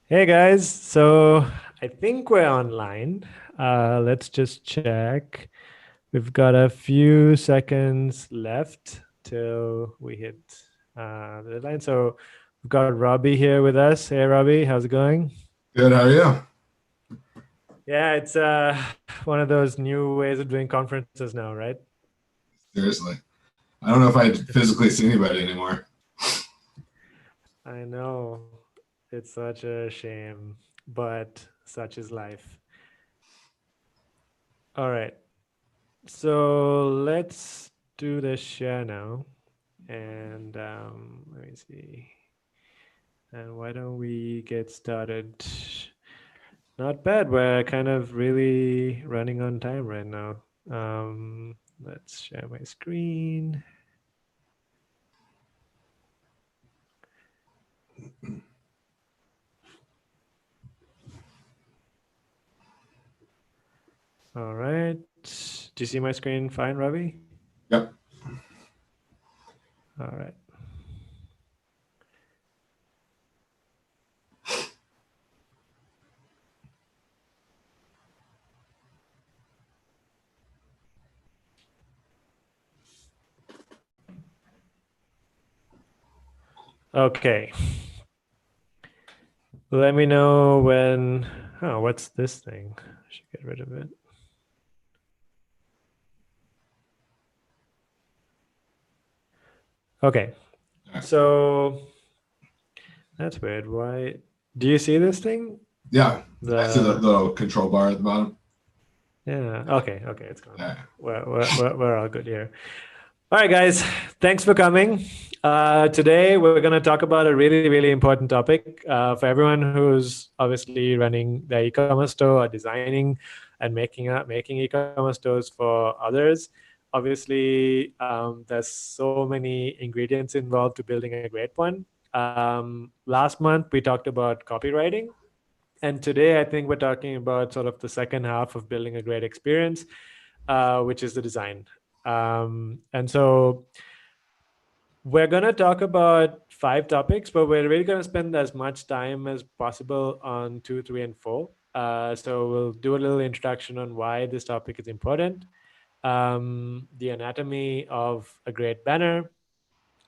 Hey guys, so I think we're online. Let's just check. We've got a few seconds left till we hit the deadline. So we've got Robbie here with us. Hey Robbie, how's it going? Good, how are you? Yeah, it's one of those new ways of doing conferences now, right? Seriously. I don't know if I'd physically see anybody anymore. I know it's such a shame, but such is life. All right, so let's do the share now. And let me see. And why don't we get started? Not bad. We're kind of really running on time right now. Let's share my screen. All right. Do you see my screen fine, Ravi? Yep. All right. Okay. Let me know when. Oh, what's this thing? I should get rid of it. Okay. So that's weird. Why? Do you see this thing? Yeah. I see the The little control bar at the bottom. Yeah. Okay. Okay. It's gone. Yeah. We're all good here. All right, guys. Thanks for coming. Today, we're going to talk about a really, really important topic for everyone who's obviously running their e-commerce store or designing and making e-commerce stores for others. Obviously, there's so many ingredients involved to building a great one. Last month, we talked about copywriting. And today, I think we're talking about sort of the second half of building a great experience, which is the design. And so we're going to talk about five topics, but we're really going to spend as much time as possible on two, three, and four. So we'll do a little introduction on why this topic is important, the anatomy of a great banner,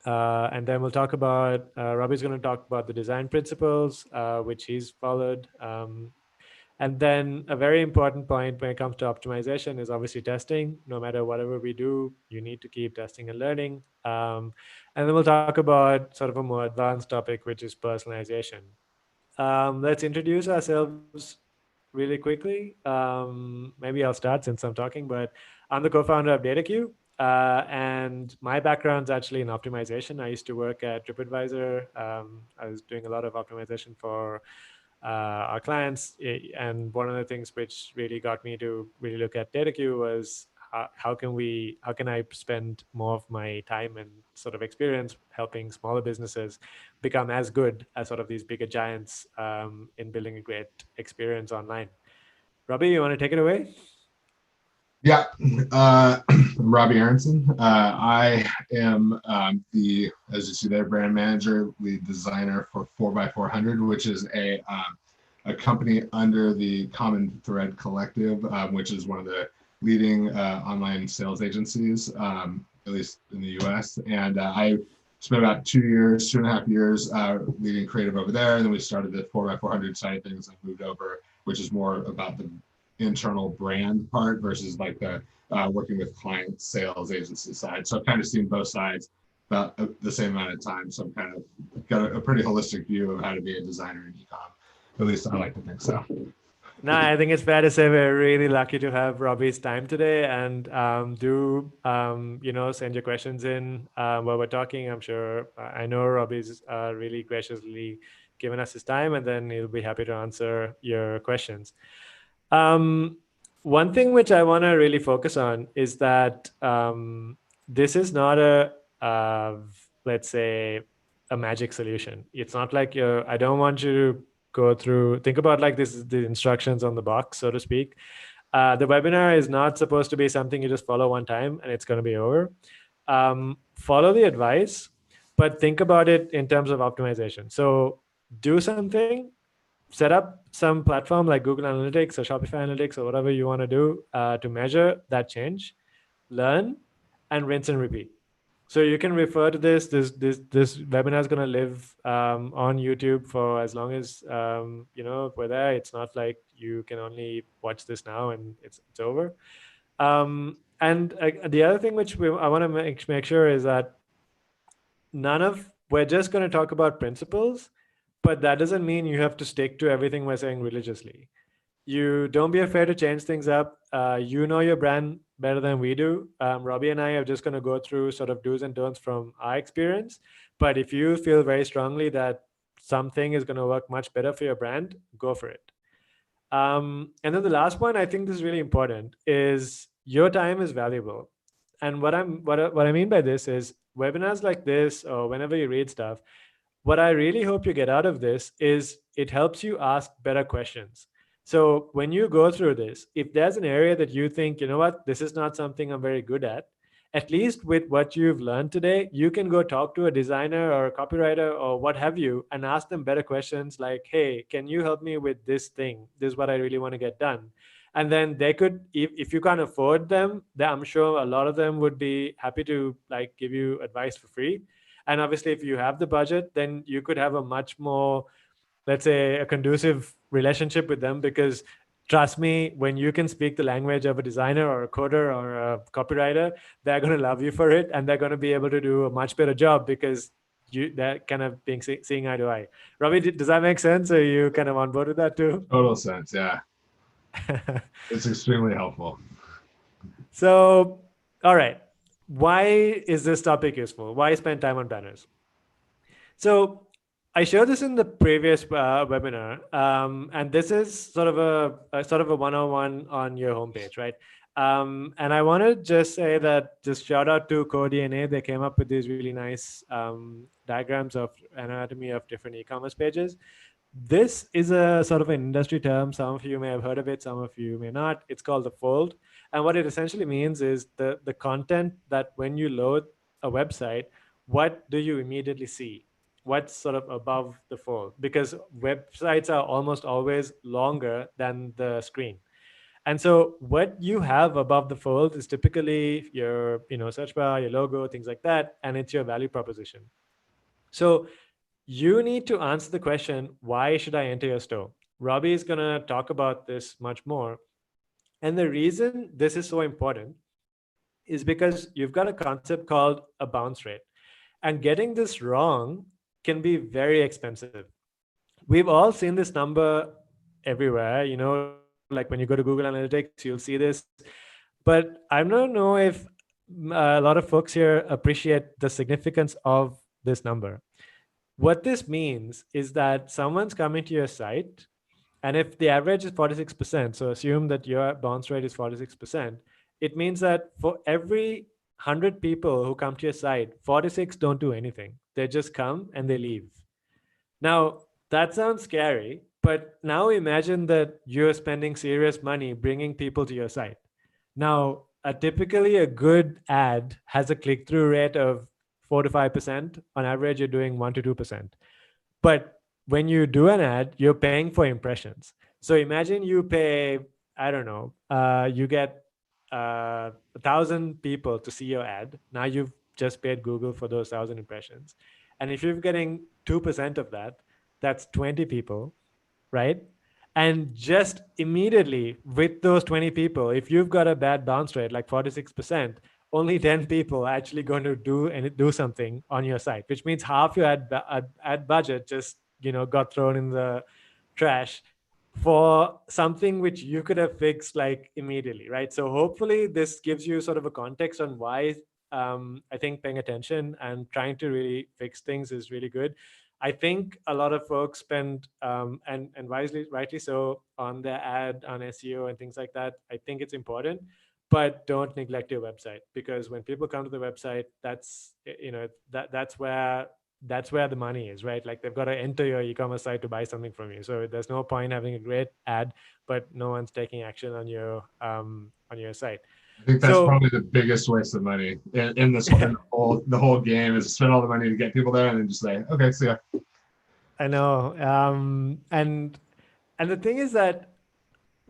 and then we'll talk about Robbie's going to talk about the design principles, which he's followed. And then a very important point when it comes to optimization is obviously testing. No matter whatever we do, you need to keep testing and learning. And then we'll talk about sort of a more advanced topic, which is personalization. Let's introduce ourselves really quickly. Maybe I'll start since I'm talking, but I'm the co-founder of DataQ. And my background's actually in optimization. I used to work at TripAdvisor. I was doing a lot of optimization for our clients. And one of the things which really got me to really look at DataQ was how can I spend more of my time and sort of experience helping smaller businesses become as good as sort of these bigger giants in building a great experience online. Robbie, you want to take it away? Yeah. I'm Robbie Aronson. I am as you see there, brand manager, lead designer for 4x400, which is a company under the Common Thread Collective, which is one of the leading online sales agencies, at least in the US. And I spent about 2 years, 2.5 years leading creative over there. And then we started the 4x400 side of things and moved over, which is more about the internal brand part versus like the working with client sales agency side. So I've kind of seen both sides about the same amount of time. So I'm kind of got a pretty holistic view of how to be a designer in ecom. At least I like to think so. No, I think it's fair to say we're really lucky to have Robbie's time today, and do send your questions in while we're talking. I'm sure I know Robbie's really graciously given us his time, and then he'll be happy to answer your questions. Um, One thing which I want to really focus on is that this is not let's say, a magic solution. It's not like I don't want you to go through, think about like this is the instructions on the box, so to speak. The webinar is not supposed to be something you just follow one time and it's going to be over. Follow the advice, but think about it in terms of optimization. So do something, set up some platform like Google Analytics or Shopify Analytics or whatever you want to do to measure that change, learn, and rinse and repeat. So you can refer to this. This webinar is going to live on YouTube for as long as we're there. It's not like you can only watch this now and it's over. And the other thing which I want to make sure is that we're just going to talk about principles, but that doesn't mean you have to stick to everything we're saying religiously. You don't be afraid to change things up. You know your brand better than we do. Robbie and I are just going to go through sort of do's and don'ts from our experience. But if you feel very strongly that something is going to work much better for your brand, go for it. And then the last point, I think this is really important, is your time is valuable. And what I mean by this is webinars like this, or whenever you read stuff, what I really hope you get out of this is it helps you ask better questions. So when you go through this, if there's an area that you think, you know what, this is not something I'm very good at least with what you've learned today, you can go talk to a designer or a copywriter or what have you and ask them better questions like, hey, can you help me with this thing? This is what I really want to get done. And then they could, if you can't afford them, then I'm sure a lot of them would be happy to like give you advice for free. And obviously, if you have the budget, then you could have a much more, let's say, a conducive relationship with them, because trust me, when you can speak the language of a designer or a coder or a copywriter, they're going to love you for it, and they're going to be able to do a much better job because they're kind of being seeing eye to eye. Robbie, does that make sense? Are you kind of on board with that too? Total sense. Yeah. It's extremely helpful. So, all right. Why is this topic useful? Why spend time on banners? So I showed this in the previous webinar, and this is sort of a 101 on your homepage, right? And I want to just say that just shout out to CodeDNA. They came up with these really nice diagrams of anatomy of different e-commerce pages. This is a sort of an industry term. Some of you may have heard of it, some of you may not. It's called the fold. And what it essentially means is the content that when you load a website, what do you immediately see? What's sort of above the fold? Because websites are almost always longer than the screen. And so what you have above the fold is typically your search bar, your logo, things like that, and it's your value proposition. So you need to answer the question, why should I enter your store? Robbie is going to talk about this much more. And the reason this is so important is because you've got a concept called a bounce rate. And getting this wrong can be very expensive. We've all seen this number everywhere, like when you go to Google Analytics, you'll see this. But I don't know if a lot of folks here appreciate the significance of this number. What this means is that someone's coming to your site, and if the average is 46%, so assume that your bounce rate is 46%, it means that for every 100 people who come to your site, 46 don't do anything. They just come and they leave. Now, that sounds scary, but now imagine that you're spending serious money bringing people to your site. Now, typically a good ad has a click-through rate of 4 to 5%. On average, you're doing 1 to 2%. But when you do an ad, you're paying for impressions. So imagine you pay, I don't know, you get 1,000 people to see your ad. Now you've just paid Google for those 1,000 impressions. And if you're getting 2% of that, that's 20 people, right? And just immediately with those 20 people, if you've got a bad bounce rate, like 46%, only 10 people are actually going to do something on your site, which means half your ad budget just got thrown in the trash for something which you could have fixed like immediately, right? So hopefully this gives you sort of a context on why I think paying attention and trying to really fix things is really good. I think a lot of folks spend and rightly so on their ad, on SEO and things like that. I think it's important, but don't neglect your website, because when people come to the website, that's that's where the money is, right? Like they've got to enter your e-commerce site to buy something from you. So there's no point having a great ad, but no one's taking action on your site. I think that's probably the biggest waste of money in this the whole game, is to spend all the money to get people there and then just say, okay, see ya. I know. And And the thing is that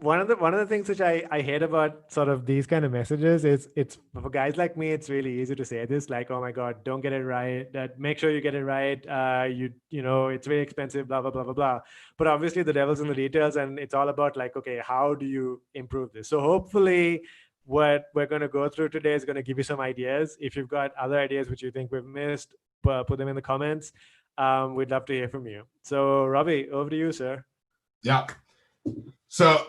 one of the things which I hate about sort of these kind of messages is it's for guys like me, it's really easy to say this, like, oh my God, don't get it right. That make sure you get it right. You know, it's very expensive, blah, blah, blah, blah, blah. But obviously the devil's in the details, and it's all about like, okay, how do you improve this? So hopefully what we're going to go through today is going to give you some ideas. If you've got other ideas which you think we've missed, put them in the comments. We'd love to hear from you. So Robbie, over to you, sir. Yeah. So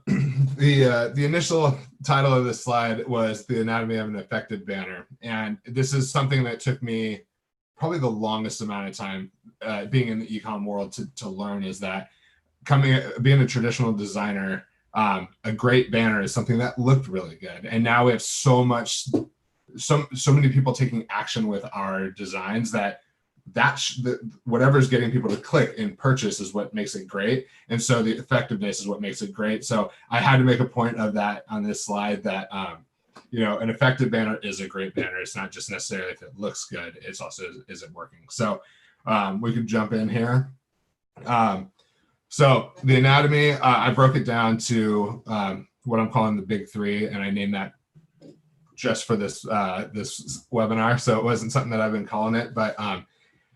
the initial title of this slide was The Anatomy of an Effective Banner. And this is something that took me probably the longest amount of time being in the e-com world to learn, is that being a traditional designer, a great banner is something that looked really good. And now we have so many people taking action with our designs that whatever's getting people to click and purchase is what makes it great. And so the effectiveness is what makes it great. So I had to make a point of that on this slide, that an effective banner is a great banner. It's not just necessarily if it looks good, it's also, is it working? So we can jump in here. So the anatomy, I broke it down to what I'm calling the big three, and I named that just for this webinar. So it wasn't something that I've been calling it, but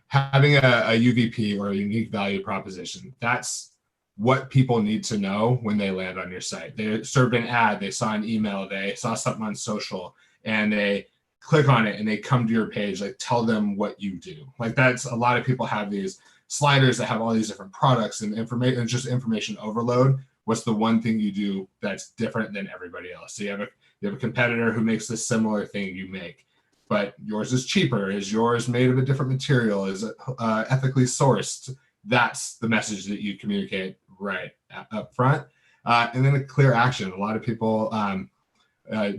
having a UVP, or a unique value proposition, that's what people need to know when they land on your site. They served an ad, they saw an email, they saw something on social, and they click on it and they come to your page. Like, tell them what you do. Like, that's, a lot of people have these sliders that have all these different products and information, just information overload. What's the one thing you do that's different than everybody else? So you have a competitor who makes this similar thing you make, but yours is cheaper. Is yours made of a different material? Is it ethically sourced? That's the message that you communicate right up front. And then a clear action. A lot of people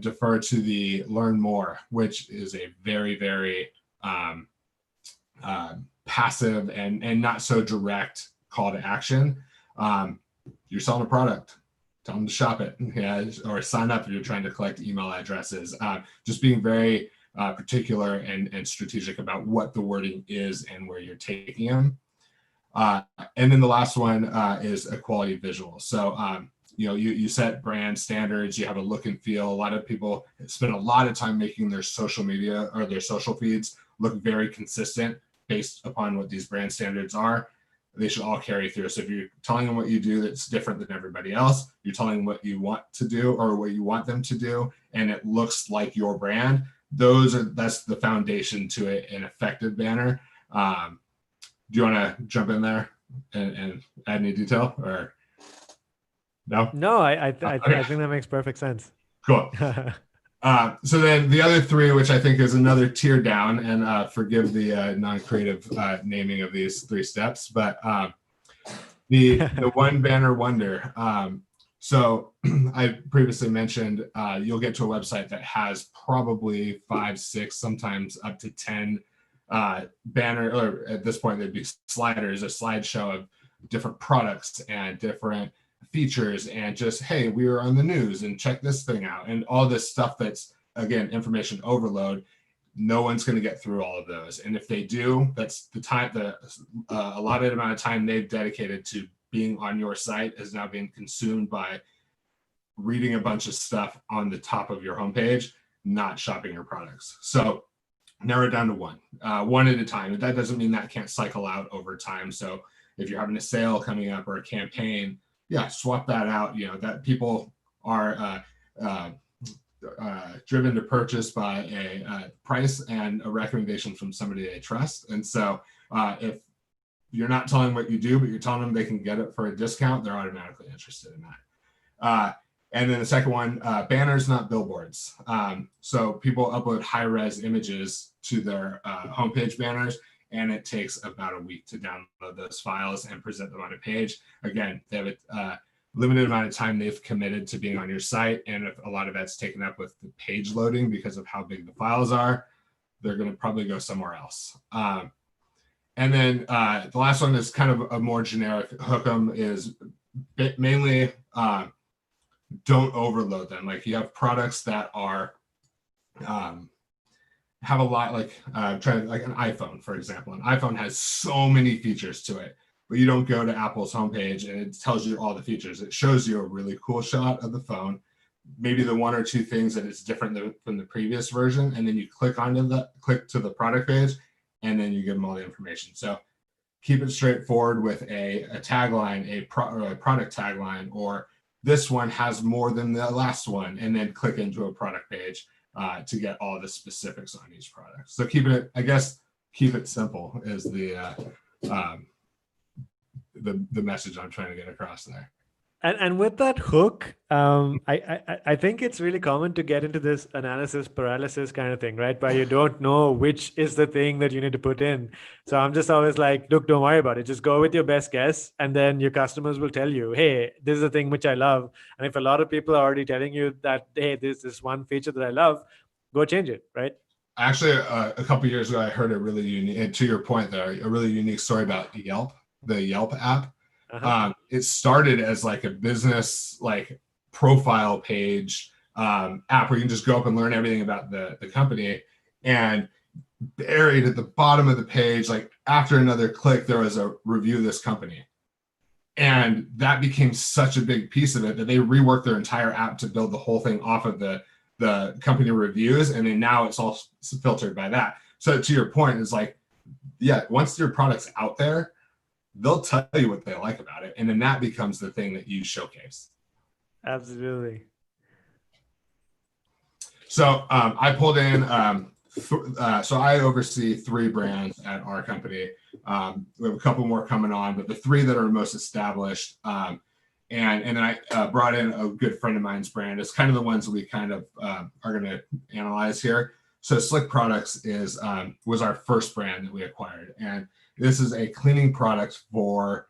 defer to the learn more, which is a very, very passive and not so direct call to action. You're selling a product, tell them to shop it, or sign up if you're trying to collect email addresses. Just being very particular and strategic about what the wording is and where you're taking them. And then the last one is a quality visual. So you set brand standards, you have a look and feel. A lot of people spend a lot of time making their social media or their social feeds look very consistent based upon what these brand standards are. They should all carry through. So if you're telling them what you do that's different than everybody else, you're telling them what you want to do or what you want them to do, and it looks like your brand, that's the foundation to an effective banner. Do you want to jump in there and add any detail, or no? No, I think that makes perfect sense. Cool. So then the other three, which I think is another tier down, and forgive the non-creative naming of these three steps, but the one banner wonder. So I previously mentioned you'll get to a website that has probably 5, 6, sometimes up to 10 banner, or at this point they'd be sliders, a slideshow of different products and different features, and just, hey, we were on the news and check this thing out, and all this stuff that's, again, information overload. No one's going to get through all of those, and if they do, that's the time, the allotted amount of time they've dedicated to being on your site is now being consumed by reading a bunch of stuff on the top of your homepage, not shopping your products. So narrow it down to one at a time. That doesn't mean that can't cycle out over time. So if you're having a sale coming up or a campaign, yeah, swap that out. That people are driven to purchase by a price and a recommendation from somebody they trust. And so if you're not telling what you do, but you're telling them they can get it for a discount, they're automatically interested in that. And then the second one, banners, not billboards. So people upload high-res images to their homepage banners, and it takes about a week to download those files and present them on a page. Again, they have a limited amount of time they've committed to being on your site, and if a lot of that's taken up with the page loading because of how big the files are, they're going to probably go somewhere else. And then the last one is kind of a more generic hook 'em, is mainly don't overload them. Like, you have products that are have a lot, like like an iPhone, for example. An iPhone has so many features to it. but you don't go to Apple's homepage and it tells you all the features. It shows you a really cool shot of the phone, maybe the one or two things that it's different from the previous version, and then you click to the product page, and then you give them all the information. So keep it straightforward with a tagline, or a product tagline, or this one has more than the last one, and then click into a product page to get all the specifics on each product. So keep it simple is the message I'm trying to get across there. And with that hook, I think it's really common to get into this analysis paralysis kind of thing, right? Where you don't know which is the thing that you need to put in. So I'm just always like, look, don't worry about it. Just go with your best guess, and then your customers will tell you, hey, this is the thing which I love. And if a lot of people are already telling you that, hey, this one feature that I love, go change it, right? Actually, a couple of years ago, I heard a really unique, and to your point there, a really unique story about Yelp, the Yelp app. It started as like a business profile page app where you can just go up and learn everything about the company, and buried at the bottom of the page, like after another click, there was a review of this company. And that became such a big piece of it that they reworked their entire app to build the whole thing off of the company reviews. And then now it's all filtered by that. So to your point, it's like, yeah, once your product's out there, they'll tell you what they like about it. And then that becomes the thing that you showcase. Absolutely. So I pulled in, so I oversee 3 brands at our company. We have a couple more coming on, but the 3 that are most established, and then I brought in a good friend of mine's brand. It's kind of the ones that we kind of are going to analyze here. So Slick Products was our first brand that we acquired. And this is a cleaning product for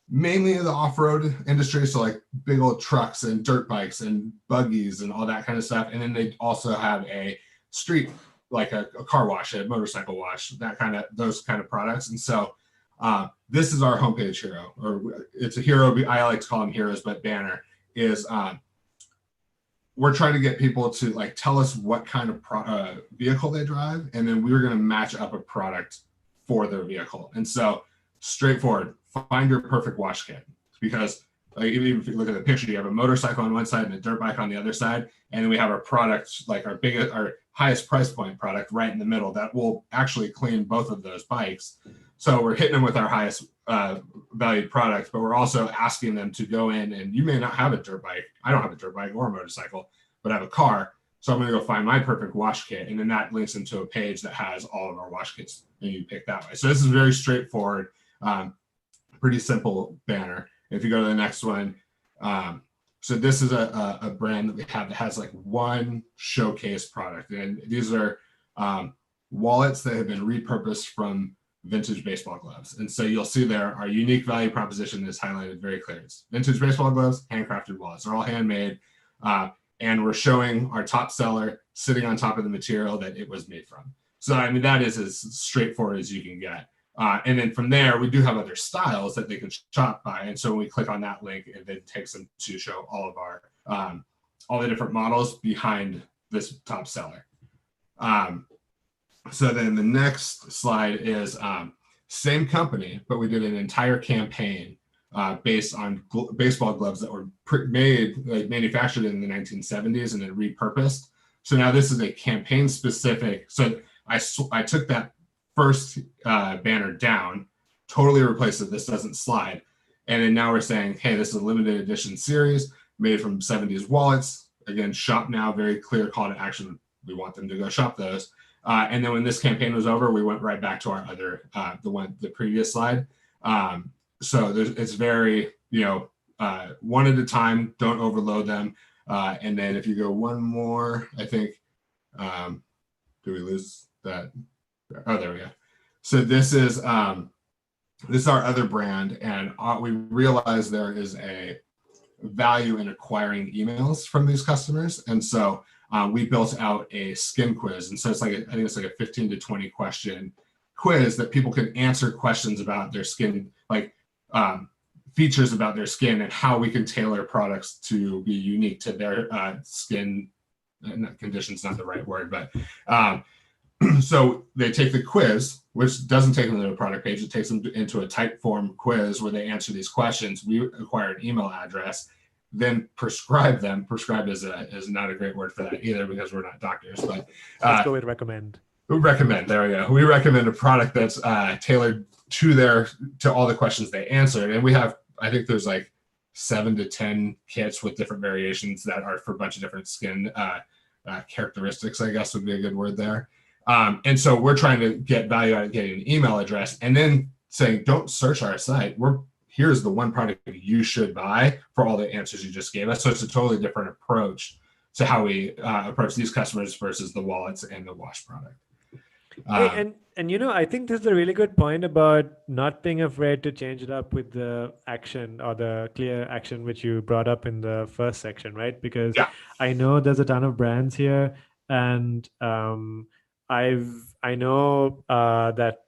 mainly the off-road industry. So like big old trucks and dirt bikes and buggies and all that kind of stuff. And then they also have a street, like a car wash, a motorcycle wash, those kind of products. And so this is our homepage hero, or it's a hero. I like to call them heroes, but banner is we're trying to get people to like tell us what kind of vehicle they drive, and then we're going to match up a product for their vehicle. And so straightforward, find your perfect wash kit, because like even if you look at the picture, you have a motorcycle on one side and a dirt bike on the other side, and then we have our product, like our highest price point product right in the middle that will actually clean both of those bikes. So we're hitting them with our highest valued product, but we're also asking them to go in, and you may not have a dirt bike. I don't have a dirt bike or a motorcycle, but I have a car. So I'm going to go find my perfect wash kit. And then that links into a page that has all of our wash kits, and you pick that way. So this is very straightforward, pretty simple banner. If you go to the next one, so this is a brand that we have that has like one showcase product. And these are wallets that have been repurposed from vintage baseball gloves. And so you'll see there our unique value proposition is highlighted very clear. It's vintage baseball gloves, handcrafted wallets. They're all handmade. And we're showing our top seller sitting on top of the material that it was made from. So, I mean, that is as straightforward as you can get. And then from there, we do have other styles that they can shop by. And so when we click on that link, it then takes them to show all of our, all the different models behind this top seller. So then the next slide is same company, but we did an entire campaign based on baseball gloves that were manufactured in the 1970s and then repurposed. So now this is a campaign specific. So I took that first banner down, totally replaced it. This doesn't slide. And then now we're saying, hey, this is a limited edition series made from 70s wallets. Again, shop now, very clear call to action. We want them to go shop those. And then when this campaign was over, we went right back to our other, the previous slide. So it's very, one at a time, don't overload them. And then if you go one more, I think, do we lose that? Oh, there we go. So this is our other brand, and we realize there is a value in acquiring emails from these customers. And so we built out a skin quiz. And so it's like, I think it's like a 15 to 20 question quiz that people can answer questions about their skin, like features about their skin and how we can tailor products to be unique to their skin conditions, not the right word, but So they take the quiz, which doesn't take them to a product page. It takes them into a type form quiz where they answer these questions. We acquire an email address, then prescribe them. Prescribed is not a great word for that either because we're not doctors, but let's go with recommend. We recommend. There we go. We recommend a product that's tailored to all the questions they answered, and we have. I think there's like 7 to 10 kits with different variations that are for a bunch of different skin characteristics, I guess would be a good word there. And so we're trying to get value out of getting an email address and then saying, don't search our site. Here's the one product you should buy for all the answers you just gave us. So it's a totally different approach to how we approach these customers versus the wallets and the wash product. Hey, and I think this is a really good point about not being afraid to change it up with the action or the clear action which you brought up in the first section, right? Because I know there's a ton of brands here, and I know that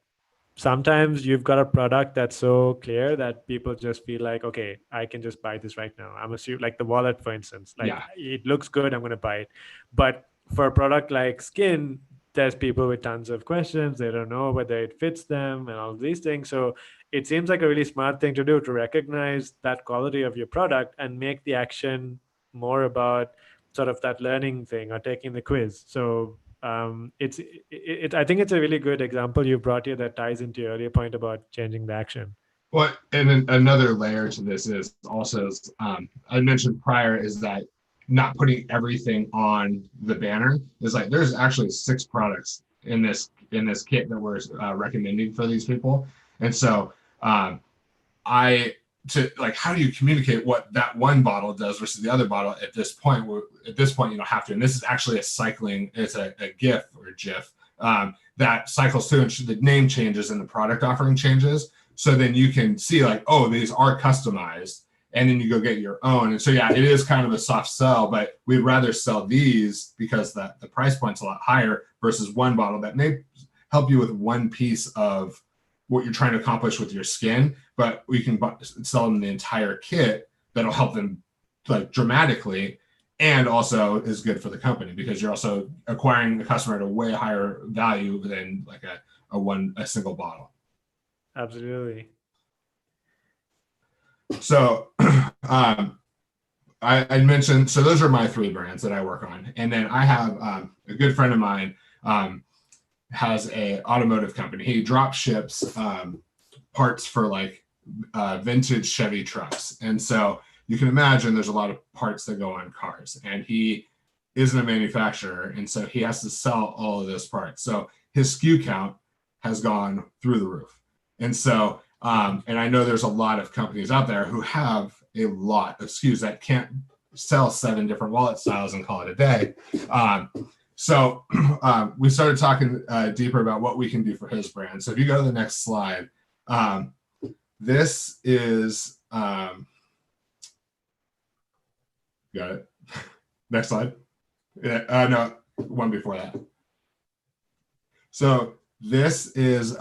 sometimes you've got a product that's so clear that people just feel like, okay, I can just buy this right now. I'm assuming, like the wallet, for instance, like it looks good, I'm going to buy it. But for a product like skin, there's people with tons of questions. They don't know whether it fits them and all these things. So it seems like a really smart thing to do, to recognize that quality of your product and make the action more about sort of that learning thing or taking the quiz. So I think it's a really good example you brought here that ties into your earlier point about changing the action. Well, and another layer to this is also, I mentioned prior, is that not putting everything on the banner is like, there's actually 6 products in this kit that we're recommending for these people. And so how do you communicate what that one bottle does versus the other bottle at this point? You don't have to. And this is actually it's a GIF or a GIF that cycles through, and the name changes and the product offering changes. So then you can see like, oh, these are customized. And then you go get your own. And so, it is kind of a soft sell, but we'd rather sell these because the price point's a lot higher versus one bottle that may help you with one piece of what you're trying to accomplish with your skin, but we can sell them the entire kit that'll help them like dramatically, and also is good for the company because you're also acquiring a customer at a way higher value than like a single bottle. Absolutely. So I mentioned, so those are my 3 brands that I work on. And then I have a good friend of mine has a automotive company. He drop ships parts for like vintage Chevy trucks. And so you can imagine there's a lot of parts that go on cars, and he isn't a manufacturer. And so he has to sell all of those parts. So his SKU count has gone through the roof. And so and I know there's a lot of companies out there who have a lot of SKUs that can't sell 7 different wallet styles and call it a day. So we started talking deeper about what we can do for his brand. So if you go to the next slide, this is, got it. Next slide. No, one before that. So this is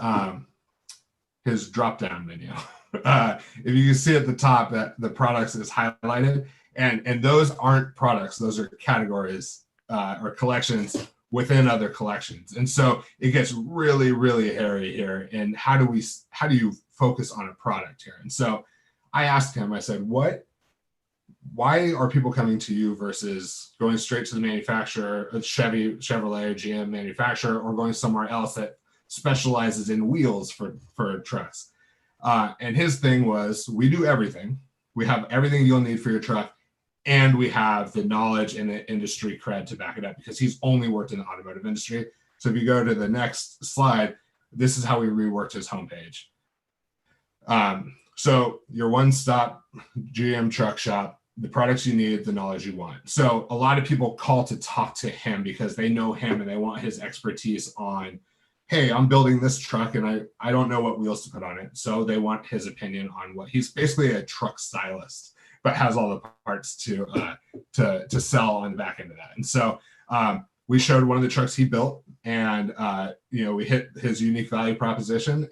his drop-down menu. If you can see at the top that the products is highlighted, and those aren't products; those are categories or collections within other collections. And so it gets really, really hairy here. And how do you focus on a product here? And so I asked him. I said, why are people coming to you versus going straight to the manufacturer, Chevrolet, or GM manufacturer, or going somewhere else that specializes in wheels for trucks? And his thing was, we do everything. We have everything you'll need for your truck, and we have the knowledge and the industry cred to back it up because he's only worked in the automotive industry. So if you go to the next slide, this is how we reworked his homepage. So your one-stop GM truck shop, the products you need, the knowledge you want. So a lot of people call to talk to him because they know him and they want his expertise on, hey, I'm building this truck and I don't know what wheels to put on it. So they want his opinion on what he's basically a truck stylist, but has all the parts to sell on the back end of that. And so we showed one of the trucks he built, and we hit his unique value proposition,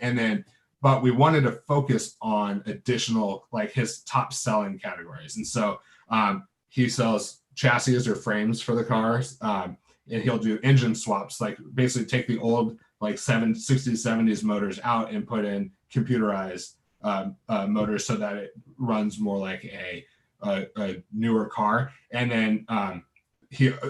but we wanted to focus on additional, like his top selling categories. And so he sells chassis or frames for the cars. and he'll do engine swaps, like basically take the old like 60s, 70s motors out and put in computerized motors so that it runs more like a newer car. And then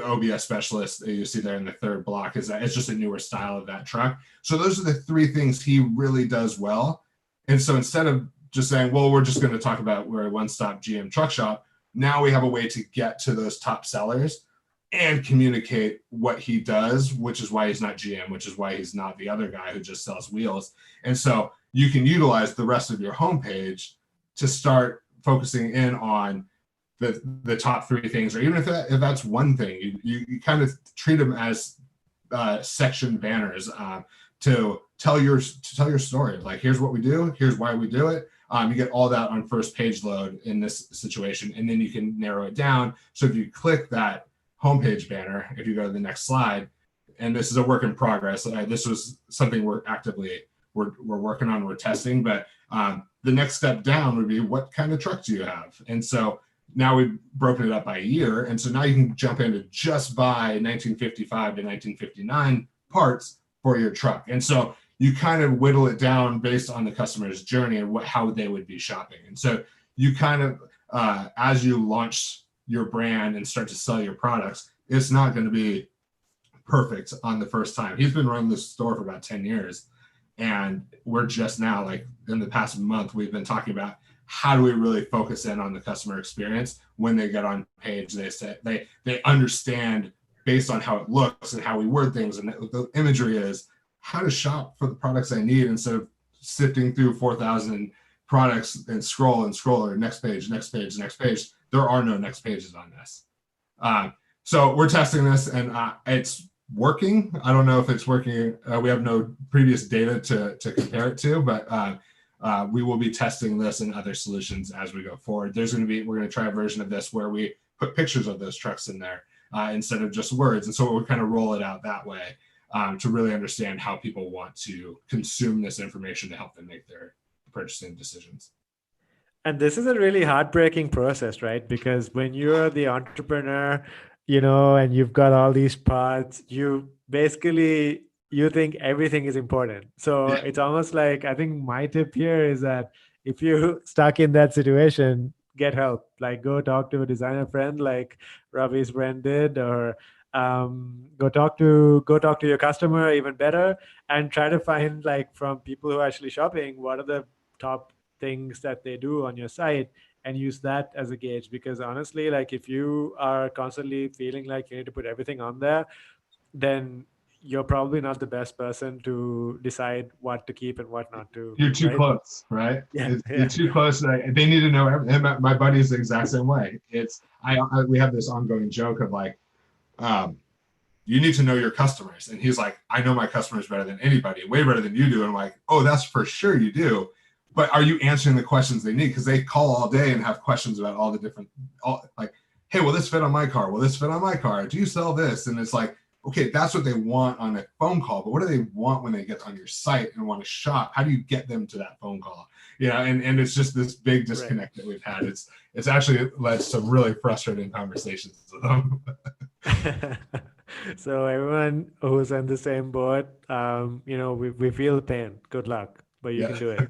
OBS specialist that you see there in the third block is that it's just a newer style of that truck. So those are the three things he really does well. And so instead of just saying, well, we're just going to talk about we're a one-stop GM truck shop, now we have a way to get to those top sellers and communicate what he does, which is why he's not GM, which is why he's not the other guy who just sells wheels. And so you can utilize the rest of your homepage to start focusing in on the top three things, or even if that's one thing, you kind of treat them as section banners to tell your story. Like, here's what we do, here's why we do it. You get all that on first page load in this situation, and then you can narrow it down. So if you click that homepage banner, if you go to the next slide, and this is a work in progress. This was something we're working on, we're testing, but the next step down would be, what kind of truck do you have? And so now we've broken it up by year. And so now you can jump in to just buy 1955 to 1959 parts for your truck. And so you kind of whittle it down based on the customer's journey and how they would be shopping. And so you kind of, as you launch your brand and start to sell your products, it's not going to be perfect on the first time. He's been running this store for about 10 years. And we're just now, like in the past month, we've been talking about how do we really focus in on the customer experience when they get on page. They say they understand based on how it looks and how we word things and the imagery is how to shop for the products I need instead of sifting through 4,000 products and scroll or next page. There are no next pages on this. So we're testing this, and it's working. I don't know if it's working. We have no previous data to compare it to, but we will be testing this and other solutions as we go forward. We're going to try a version of this where we put pictures of those trucks in there instead of just words. And so we'll kind of roll it out that way to really understand how people want to consume this information to help them make their purchasing decisions. And this is a really heartbreaking process, right? Because when you're the entrepreneur, and you've got all these parts, you think everything is important. So yeah. It's almost like, I think my tip here is that if you're stuck in that situation, get help. Like, go talk to a designer friend like Ravi's friend did, or go talk to your customer, even better, and try to find, like, from people who are actually shopping, what are the top things that they do on your site, and use that as a gauge. Because honestly, like, if you are constantly feeling like you need to put everything on there, then you're probably not the best person to decide what to keep and what not to. You're too close, right? Yeah, You're too close. They need to know everything. My buddy's the exact same way. We have this ongoing joke of like, you need to know your customers. And he's like, I know my customers better than anybody, way better than you do. And I'm like, oh, that's for sure you do. But are you answering the questions they need? Because they call all day and have questions about all the different, like, hey, will this fit on my car? Will this fit on my car? Do you sell this? And it's like, okay, that's what they want on a phone call. But what do they want when they get on your site and want to shop? How do you get them to that phone call? And it's just this big disconnect that we've had. It's actually led to some really frustrating conversations with them. So everyone who's in the same boat, we feel the pain. Good luck, but you can do it.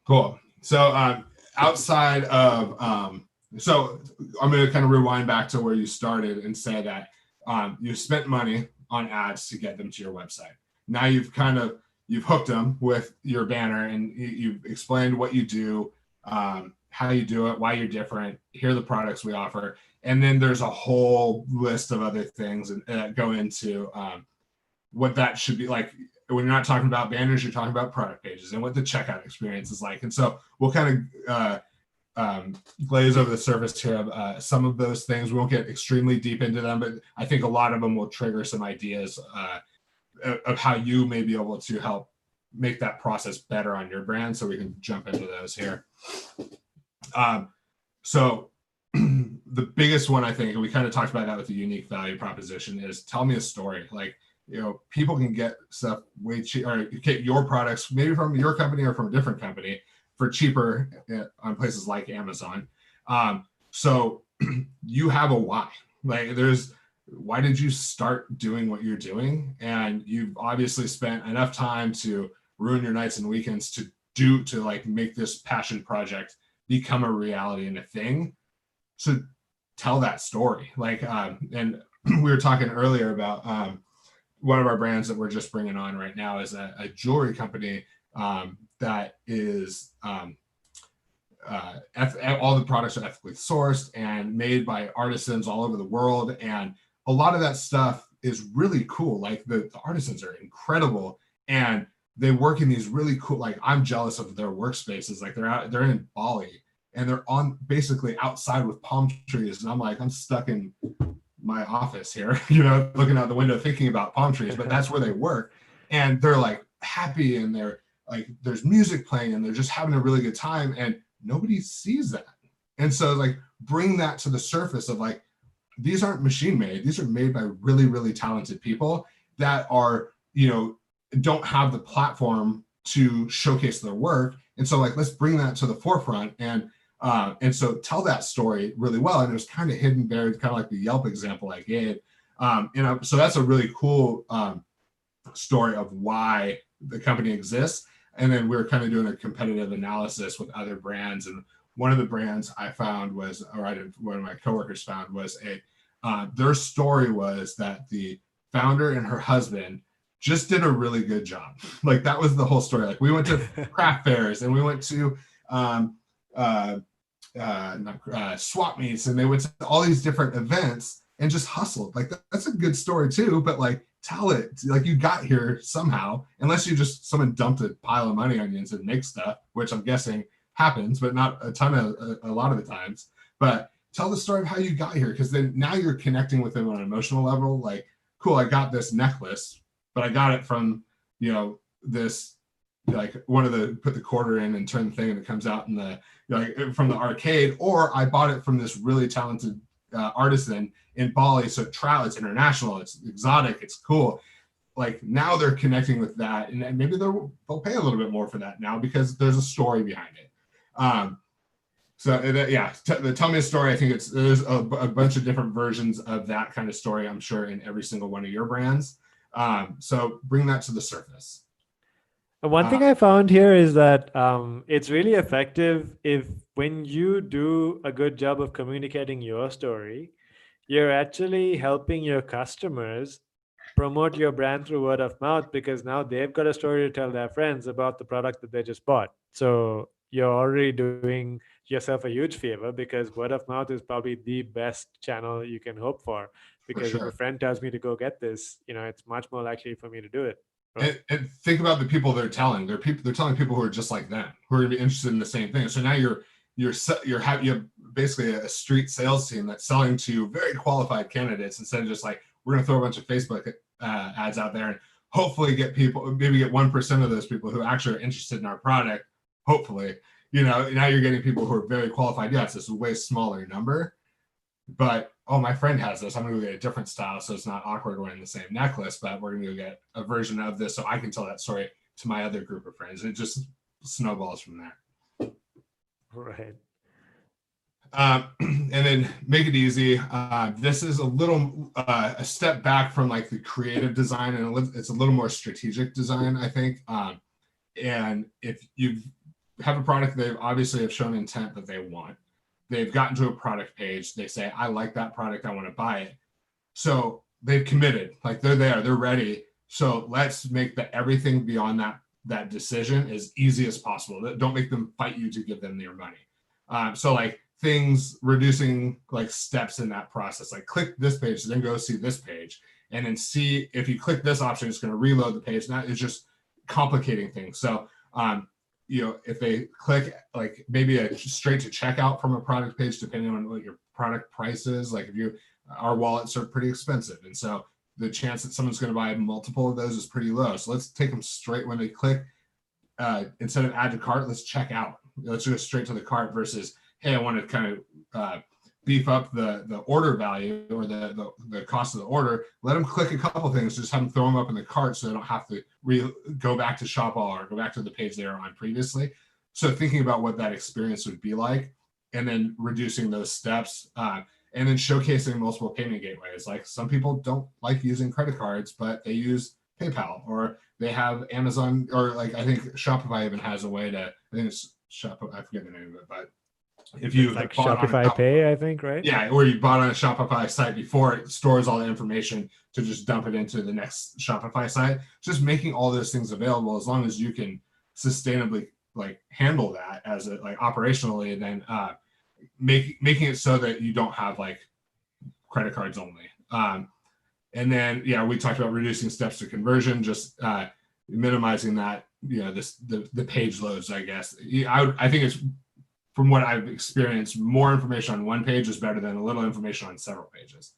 Cool. So outside of, so I'm going to kind of rewind back to where you started and say that you spent money on ads to get them to your website. Now you've hooked them with your banner, and you've explained what you do, how you do it, why you're different, here are the products we offer. And then there's a whole list of other things that go into what that should be like. When you're not talking about banners, you're talking about product pages and what the checkout experience is like. And so we'll kind of glaze over the surface here of some of those things. We won't get extremely deep into them, but I think a lot of them will trigger some ideas of how you may be able to help make that process better on your brand. So we can jump into those here. So the biggest one, I think, and we kind of talked about that with the unique value proposition, is tell me a story. Like, people can get stuff way cheap, or get your products maybe from your company or from a different company for cheaper on places like Amazon. So you have a why. Like why did you start doing what you're doing? And you've obviously spent enough time to ruin your nights and weekends to like make this passion project become a reality and a thing. So tell that story. Like, and we were talking earlier about one of our brands that we're just bringing on right now is a jewelry company that is all the products are ethically sourced and made by artisans all over the world. And a lot of that stuff is really cool. Like the artisans are incredible, and they work in these really cool, like I'm jealous of their workspaces. Like they're in Bali and they're on basically outside with palm trees. And I'm like, I'm stuck in my office here, looking out the window, thinking about palm trees, but that's where they work. And they're like happy, and they're like, there's music playing, and they're just having a really good time. And nobody sees that. And so like bring that to the surface of like, these aren't machine made. These are made by really, really talented people that are, don't have the platform to showcase their work. And so like, let's bring that to the forefront. And so tell that story really well. And it was kind of hidden, buried, kind of like the Yelp example I gave. So that's a really cool story of why the company exists. And then we were kind of doing a competitive analysis with other brands. And one of the brands I found was, one of my coworkers found was their story was that the founder and her husband just did a really good job. Like that was the whole story. Like we went to craft fairs and we went to swap meets, and they went to all these different events and just hustled. Like that's a good story too, but like tell it like you got here somehow, unless you just someone dumped a pile of money on you and said make stuff, which I'm guessing happens, but not a lot of the times. But tell the story of how you got here, because then now you're connecting with them on an emotional level. Like, cool, I got this necklace, but I got it from this, like one of the put the quarter in and turn the thing and it comes out in the from the arcade, or I bought it from this really talented artisan in Bali. So it's international, it's exotic, it's cool. Like now they're connecting with that, and maybe they'll pay a little bit more for that now because there's a story behind it. Tell me a story. I think there's a bunch of different versions of that kind of story, I'm sure, in every single one of your brands. So bring that to the surface. One thing I found here is that it's really effective if when you do a good job of communicating your story, you're actually helping your customers promote your brand through word of mouth, because now they've got a story to tell their friends about the product that they just bought. So you're already doing yourself a huge favor, because word of mouth is probably the best channel you can hope for. Because if a friend tells me to go get this, it's much more likely for me to do it. Right? And think about the people they're telling. They're telling people who are just like them, who are going to be interested in the same thing. So now you have basically a street sales team that's selling to very qualified candidates, instead of just like, we're going to throw a bunch of Facebook ads out there and hopefully get people, maybe get 1% of those people who actually are interested in our product. Hopefully, now you're getting people who are very qualified. Yes, it's a way smaller number, but my friend has this, I'm going to go get a different style, so it's not awkward wearing the same necklace, but we're going to go get a version of this so I can tell that story to my other group of friends. It just snowballs from there. Right. And then make it easy. This is a little a step back from like the creative design, and it's a little more strategic design, I think. And if you have a product, they obviously have shown intent that they want. They've gotten to a product page. They say, I like that product, I want to buy it. So they've committed, like they're there, they're ready. So let's make everything beyond that decision as easy as possible. Don't make them fight you to give them their money. So like things, reducing like steps in that process, like click this page, then go see this page, and then see if you click this option, it's going to reload the page. That is just complicating things. So if they click like maybe a straight to checkout from a product page, depending on what your product price is, like our wallets are pretty expensive, and so the chance that someone's going to buy multiple of those is pretty low. So let's take them straight when they click. Instead of add to cart, let's check out. Let's go straight to the cart versus, hey, I want to kind of beef up the order value or the cost of the order. Let them click a couple things, just have them throw them up in the cart so they don't have to go back to shop all or go back to the page they were on previously. So thinking about what that experience would be like, and then reducing those steps. and then showcasing multiple payment gateways. Like some people don't like using credit cards, but they use PayPal, or they have Amazon, or like I think Shopify even has a way to, I think it's Shopify, I forget the name of it, but if you It's like bought on a Shopify Pay, I think, right? yeah, or you bought on a Shopify site before, it stores all the information to just dump it into the next Shopify site. Just making all those things available, as long as you can sustainably like handle that as a like operationally, then making it so that you don't have like credit cards only. And then yeah, we talked about reducing steps to conversion, just minimizing that, you know, the page loads, I guess. I think it's, from what I've experienced, more information on one page is better than a little information on several pages.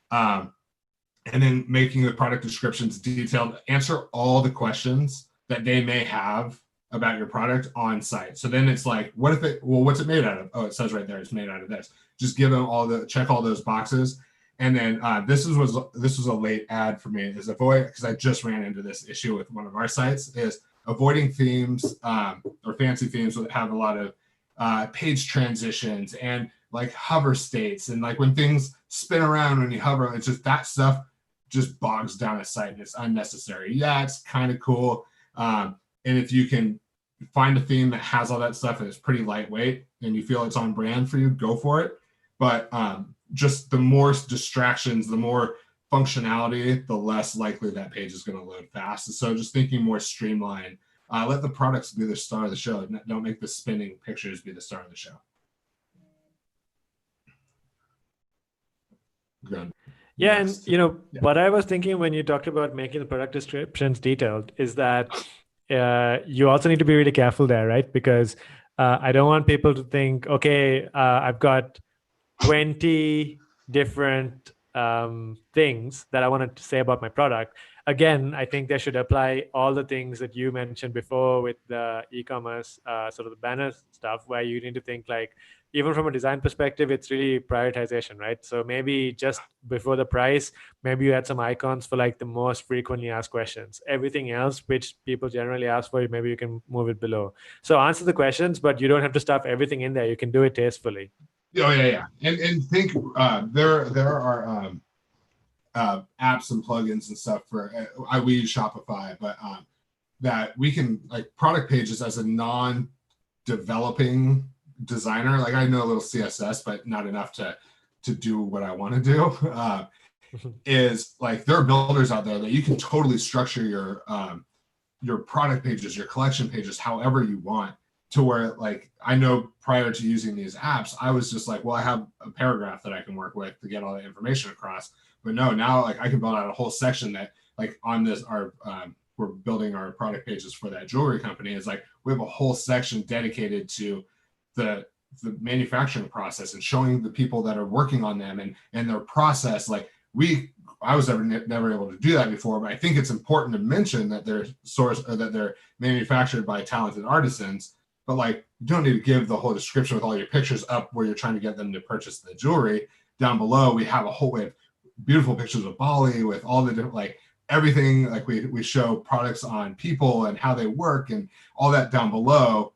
And then making the product descriptions detailed, answer all the questions that they may have about your product on site. So then it's like, what if it, well, what's it made out of? Oh, it says right there, it's made out of this. Just give them all the, check all those boxes. And then this was a late ad for me, is avoid, because I just ran into this issue with one of our sites, is avoiding themes or fancy themes that have a lot of page transitions and like hover states, and like when things spin around when you hover, it's just that stuff just bogs down a site and it's unnecessary. Yeah, it's kind of cool, and if you can find a theme that has all that stuff and it's pretty lightweight and you feel it's on brand for you, go for it. But just the more distractions, the more functionality, the less likely that page is going to load fast. And so just thinking more streamlined. Let the products be the star of the show. Don't make the spinning pictures be the star of the show. Good. Yeah, and you know, what I was thinking when you talked about making the product descriptions detailed is that you also need to be really careful there, right? Because I don't want people to think, okay, I've got 20 different things that I wanted to say about my product. Again, I think they should apply all the things that you mentioned before with the e-commerce, sort of the banner stuff, where you need to think like, even from a design perspective, it's really prioritization, right? So maybe just before the price, maybe you add some icons for like the most frequently asked questions. Everything else, which people generally ask for, maybe you can move it below. So answer the questions, but you don't have to stuff everything in there. You can do it tastefully. Oh yeah. And think there are apps and plugins and stuff for we use Shopify, but that we can, like, product pages as a non-developing designer. Like, I know a little CSS, but not enough to do what I want to do. Is like, there are builders out there that you can totally structure your product pages, your collection pages, however you want, to where, like, I know prior to using these apps, I was just like, well, I have a paragraph that I can work with to get all the information across. But no, now, like, I can build out a whole section that, like, on this, we're building our product pages for that jewelry company. It's like, we have a whole section dedicated to the manufacturing process and showing the people that are working on them and their process. Like, I was never able to do that before, but I think it's important to mention that they're manufactured by talented artisans. But, like, you don't need to give the whole description with all your pictures up where you're trying to get them to purchase the jewelry. Down below, we have a whole way of beautiful pictures of Bali with all the different, like, everything. Like, we show products on people and how they work and all that down below,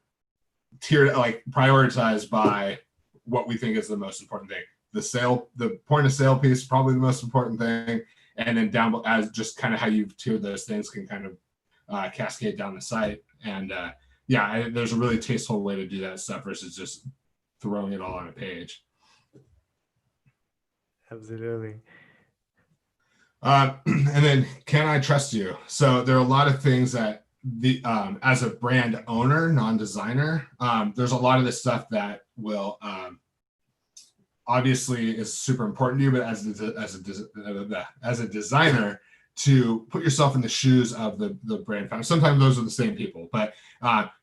tiered, like, prioritized by what we think is the most important thing. The point of sale piece, probably the most important thing. And then down as just kind of how you've tiered those things can kind of cascade down the site. And there's a really tasteful way to do that stuff versus just throwing it all on a page. Absolutely. And then, can I trust you? So there are a lot of things that as a brand owner, non-designer, there's a lot of this stuff that will obviously is super important to you, but as a designer, to put yourself in the shoes of the brand founder. Sometimes those are the same people, but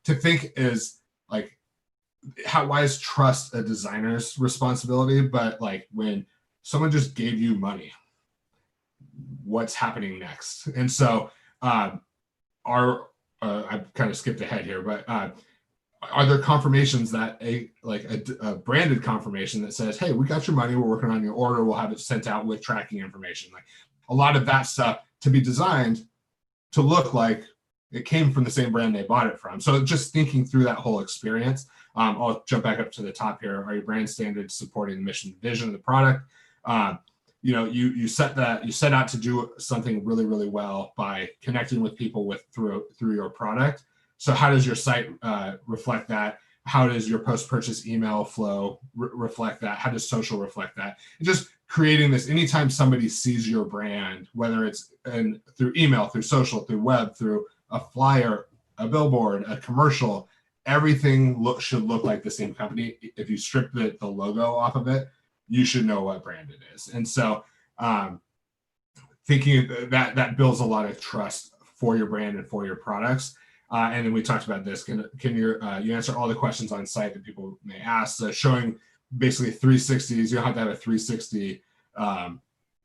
to think is like, why is trust a designer's responsibility? But, like, when someone just gave you money, what's happening next? And so I kind of skipped ahead here, but are there confirmations that a branded confirmation that says, hey, we got your money, we're working on your order, we'll have it sent out with tracking information? Like, a lot of that stuff to be designed to look like it came from the same brand they bought it from. So just thinking through that whole experience. I'll jump back up to the top here. Are your brand standards supporting the mission and vision of the product? You set out to do something really, really well by connecting with people through your product. So how does your site reflect that? How does your post-purchase email flow reflect that? How does social reflect that? And just creating this, anytime somebody sees your brand, whether it's through email, through social, through web, through a flyer, a billboard, a commercial, everything should look like the same company. If you strip the logo off of it, you should know what brand it is. And so thinking that builds a lot of trust for your brand and for your products. And then we talked about this. Can you answer all the questions on site that people may ask? So showing basically 360s. You don't have to have a 360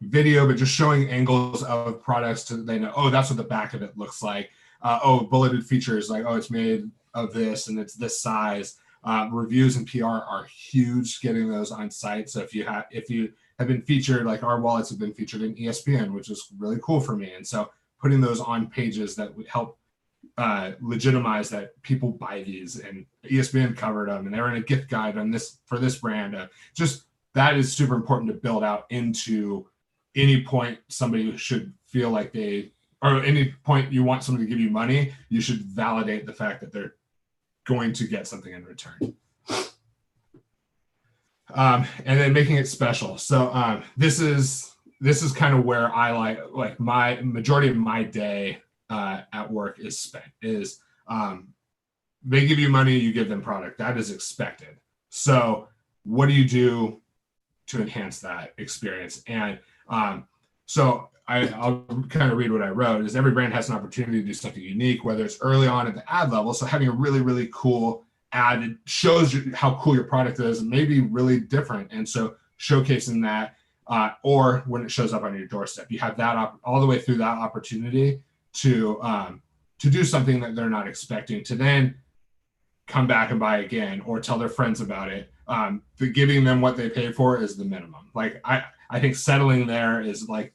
video, but just showing angles of products to they know, oh, that's what the back of it looks like. Bulleted features like, oh, it's made of this and it's this size. Reviews and PR are huge, getting those on site. So if you have been featured, like our wallets have been featured in ESPN, which is really cool for me. And so putting those on pages that would help legitimize that people buy these, and ESPN covered them and they were in a gift guide on this for this brand. Just that is super important to build out into any point somebody should feel like or any point you want somebody to give you money, you should validate the fact that they're going to get something in return. And then making it special. So this is kind of where I like my majority of my day at work is spent. They give you money, you give them product. That is expected. So what do you do to enhance that experience? And so I'll kind of read what I wrote. Is every brand has an opportunity to do something unique, whether it's early on at the ad level. So having a really, really cool ad, it shows you how cool your product is, and maybe really different. And so showcasing that, or when it shows up on your doorstep, you have that all the way through that opportunity to do something that they're not expecting, to then come back and buy again or tell their friends about it. Giving them what they paid for is the minimum. Like I think settling there is like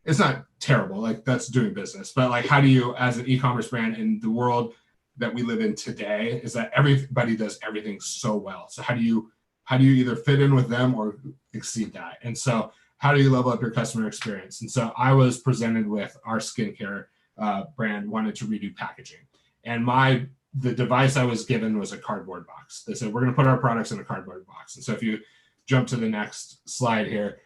it's not terrible, like that's doing business, but like how do you, as an e-commerce brand in the world that we live in today, is that everybody does everything so well. So how do you either fit in with them or exceed that? And so how do you level up your customer experience? And so I was presented with our skincare brand wanted to redo packaging, and the device I was given was a cardboard box. They said, we're going to put our products in a cardboard box. And so if you jump to the next slide here,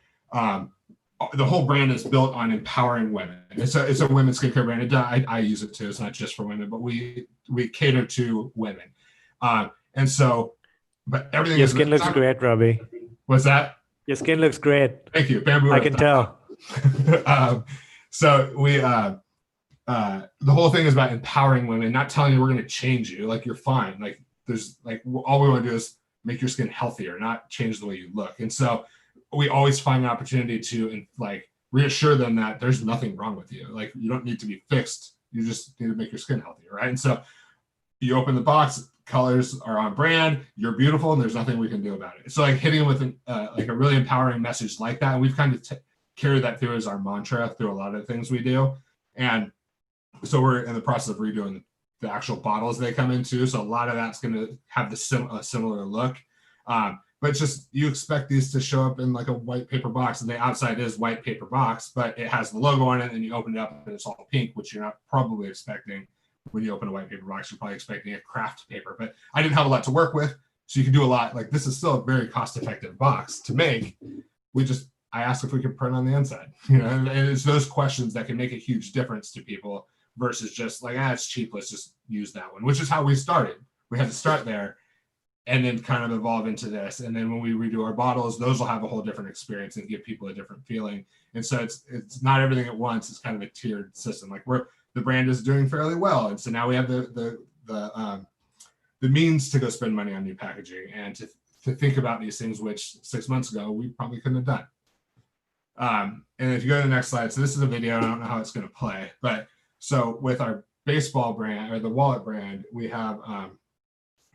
the whole brand is built on empowering women. It's a women's skincare brand. I use it too. It's not just for women, but we cater to women. And so, but everything. Your skin looks great, Robbie. What's that? Your skin looks great. Thank you. Bamboo. I can tell. So we, the whole thing is about empowering women, not telling you we're going to change you. Like, you're fine. Like, there's like, all we want to do is make your skin healthier, not change the way you look. And so we always find an opportunity to like reassure them that there's nothing wrong with you. Like, you don't need to be fixed. You just need to make your skin healthier. Right. And so you open the box, colors are on brand, you're beautiful, and there's nothing we can do about it. So like hitting with like a really empowering message like that. And we've kind of carried that through as our mantra through a lot of the things we do. And so we're in the process of redoing the actual bottles they come into. So a lot of that's going to have a similar look. But just, you expect these to show up in like a white paper box, and the outside is white paper box, but it has the logo on it, and you open it up and it's all pink, which you're not probably expecting. When you open a white paper box, you're probably expecting a craft paper, but I didn't have a lot to work with. So you can do a lot. Like, this is still a very cost-effective box to make. I asked if we could print on the inside, and it's those questions that can make a huge difference to people versus just like, it's cheap, let's just use that one, which is how we started. We had to start there and then kind of evolve into this. And then when we redo our bottles, those will have a whole different experience and give people a different feeling. And so it's not everything at once. It's kind of a tiered system. Like, the brand is doing fairly well. And so now we have the means to go spend money on new packaging and to think about these things, which 6 months ago, we probably couldn't have done. And if you go to the next slide, so this is a video, I don't know how it's going to play, but so with our baseball brand or the wallet brand, we have,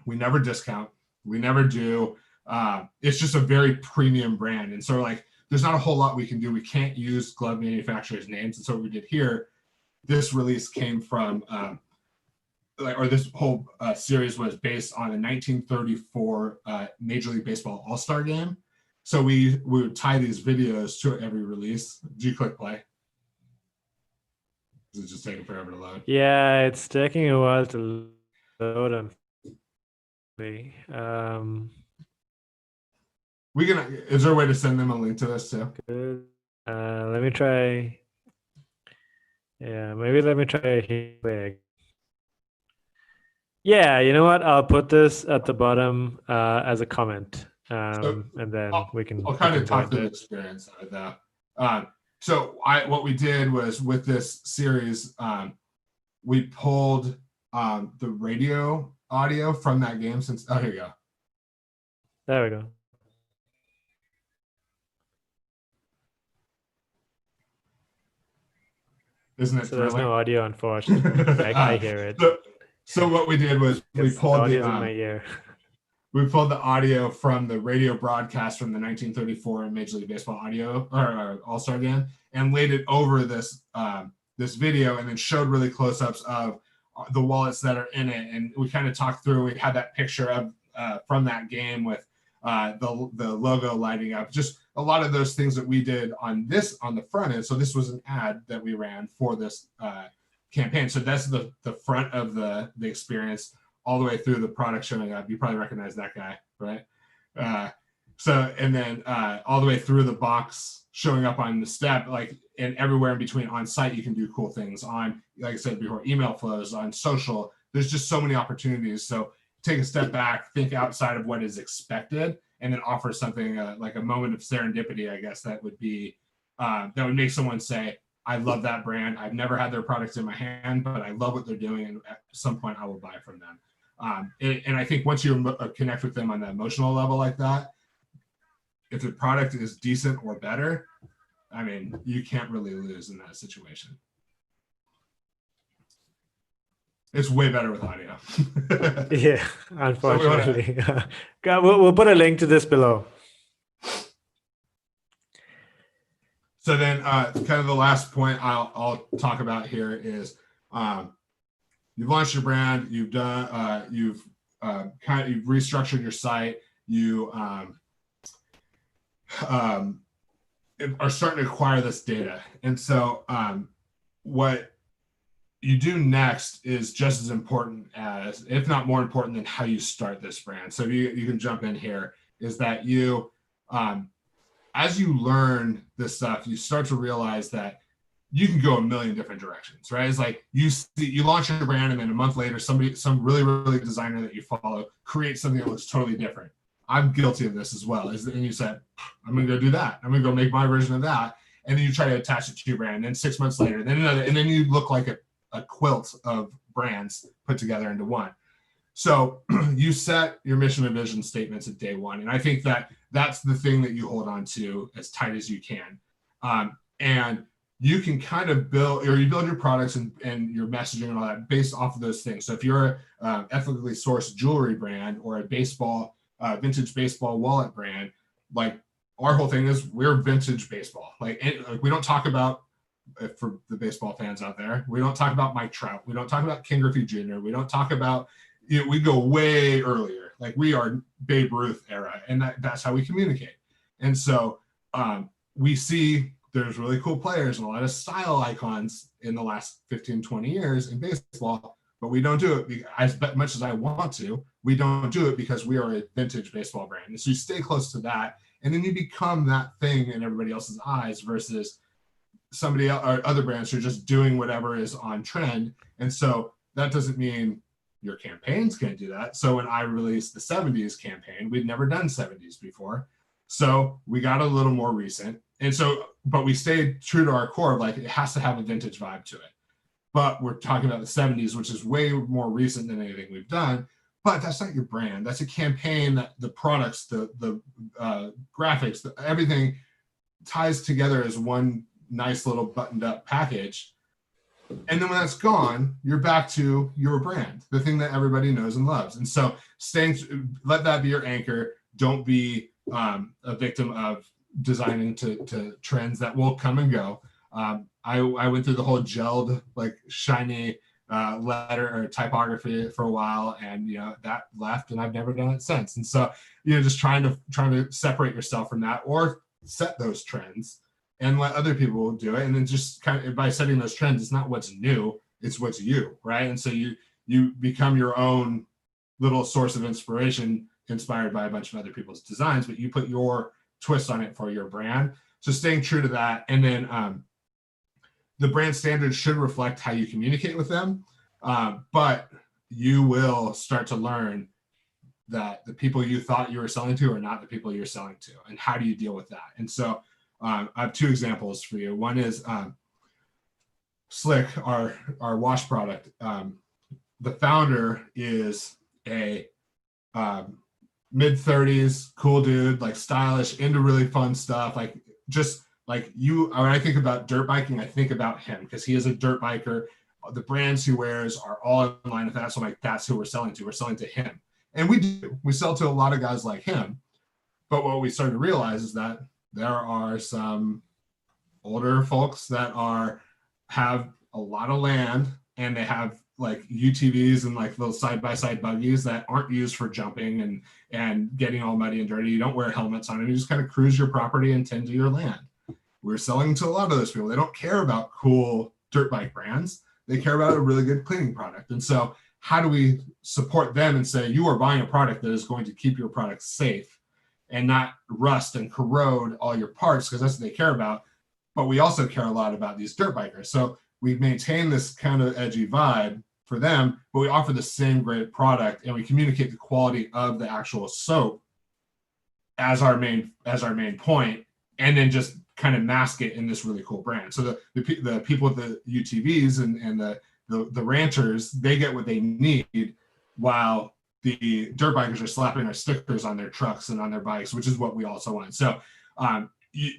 we never discount, we never do, it's just a very premium brand. And so like, there's not a whole lot we can do. We can't use glove manufacturers' names. And so what we did here, this release came from or this whole series was based on a 1934 Major League Baseball All-Star game. So we would tie these videos to every release. Do you click play? Is it just taking forever to load? Yeah, it's taking a while to load on. Is there a way to send them a link to this too? Good. Let me try. Yeah, maybe let me try here. Yeah, you know what? I'll put this at the bottom as a comment, So and then I'll, we can kind of talk point through the it. experience of it though. What we did was with this series, we pulled the radio audio from that game here you go. There we go. Isn't it So thrilling? there's no audio, unfortunately. I hear it. So what we did was we pulled the in my ear. We pulled the audio from the radio broadcast from the 1934 Major League Baseball audio or All-Star game and laid it over this this video and then showed really close-ups of the wallets that are in it. And we kind of talked through, we had that picture of from that game with the logo lighting up, just a lot of those things that we did on the front end. So this was an ad that we ran for this campaign. So that's the front of the experience all the way through the product showing up. You probably recognize that guy, right? And then all the way through the box showing up on the step, like, and everywhere in between on site, you can do cool things on, like I said before, email flows, on social. There's just so many opportunities. So take a step back, think outside of what is expected, and then offer something like a moment of serendipity, I guess, that would be, that would make someone say, I love that brand. I've never had their products in my hand, but I love what they're doing. And at some point I will buy from them. And I think once you connect with them on the emotional level like that, if the product is decent or better, I mean, you can't really lose in that situation. It's way better with audio. Yeah, unfortunately. We'll put a link to this below. So then kind of the last point I'll talk about here is you've launched your brand, you've done, you've restructured your site, you are starting to acquire this data. And so what you do next is just as important as, if not more important than how you start this brand. So you can jump in here, is that you, as you learn this stuff, you start to realize that you can go a million different directions, right? It's like you launch your brand, and then a month later, some really, really designer that you follow creates something that looks totally different. I'm guilty of this as well. And you said, I'm going to go do that. I'm going to go make my version of that. And then you try to attach it to your brand. And then 6 months later, then another, and then you look like a quilt of brands put together into one. So you set your mission and vision statements at day one. And I think that that's the thing that you hold on to as tight as you can. And you can kind of build your products and your messaging and all that based off of those things. So if you're an ethically sourced jewelry brand or a vintage baseball wallet brand, like, our whole thing is we're vintage baseball. Like we don't talk about, for the baseball fans out there, we don't talk about Mike Trout. We don't talk about Ken Griffey Jr. We don't talk about, we go way earlier. Like, we are Babe Ruth era, and that's how we communicate. And so we see there's really cool players and a lot of style icons in the last 15, 20 years in baseball, but we don't do it as much as I want to. We don't do it because we are a vintage baseball brand. And so you stay close to that, and then you become that thing in everybody else's eyes versus somebody else or other brands who are just doing whatever is on trend. And so that doesn't mean your campaigns can't do that. So when I released the 70s campaign, we'd never done 70s before. So we got a little more recent. And so, but we stayed true to our core of, like, it has to have a vintage vibe to it. But we're talking about the 70s, which is way more recent than anything we've done. But that's not your brand. That's a campaign that the products, the graphics, everything ties together as one nice little buttoned up package. And then when that's gone, you're back to your brand, the thing that everybody knows and loves. And so let that be your anchor. Don't be a victim of designing to trends that will come and go. I went through the whole gelled, like, shiny letter or typography for a while, and that left, and I've never done it since. And so just trying to separate yourself from that, or set those trends and let other people do it. And then just kind of by setting those trends, it's not what's new, it's what's you, right? And so you become your own little source of inspiration, inspired by a bunch of other people's designs, but you put your twist on it for your brand. So staying true to that. And then the brand standards should reflect how you communicate with them, but you will start to learn that the people you thought you were selling to are not the people you're selling to, and how do you deal with that? And so I have two examples for you. One is Slick, our wash product. The founder is a mid-30s cool dude, like stylish, into really fun stuff, like just like you. When I think about dirt biking, I think about him because he is a dirt biker. The brands he wears are all in line with that. So I'm like, that's who we're selling to. We're selling to him. And we sell to a lot of guys like him. But what we started to realize is that there are some older folks that have a lot of land, and they have like UTVs and like little side-by-side buggies that aren't used for jumping and getting all muddy and dirty. You don't wear helmets on them. You just kind of cruise your property and tend to your land. We're selling to a lot of those people. They don't care about cool dirt bike brands. They care about a really good cleaning product. And so how do we support them and say, you are buying a product that is going to keep your product safe and not rust and corrode all your parts, because that's what they care about. But we also care a lot about these dirt bikers. So we maintain this kind of edgy vibe for them, but we offer the same great product, and we communicate the quality of the actual soap as our main point, and then just kind of mask it in this really cool brand. So the people with the UTVs and the ranchers, they get what they need, while the dirt bikers are slapping our stickers on their trucks and on their bikes, which is what we also want. So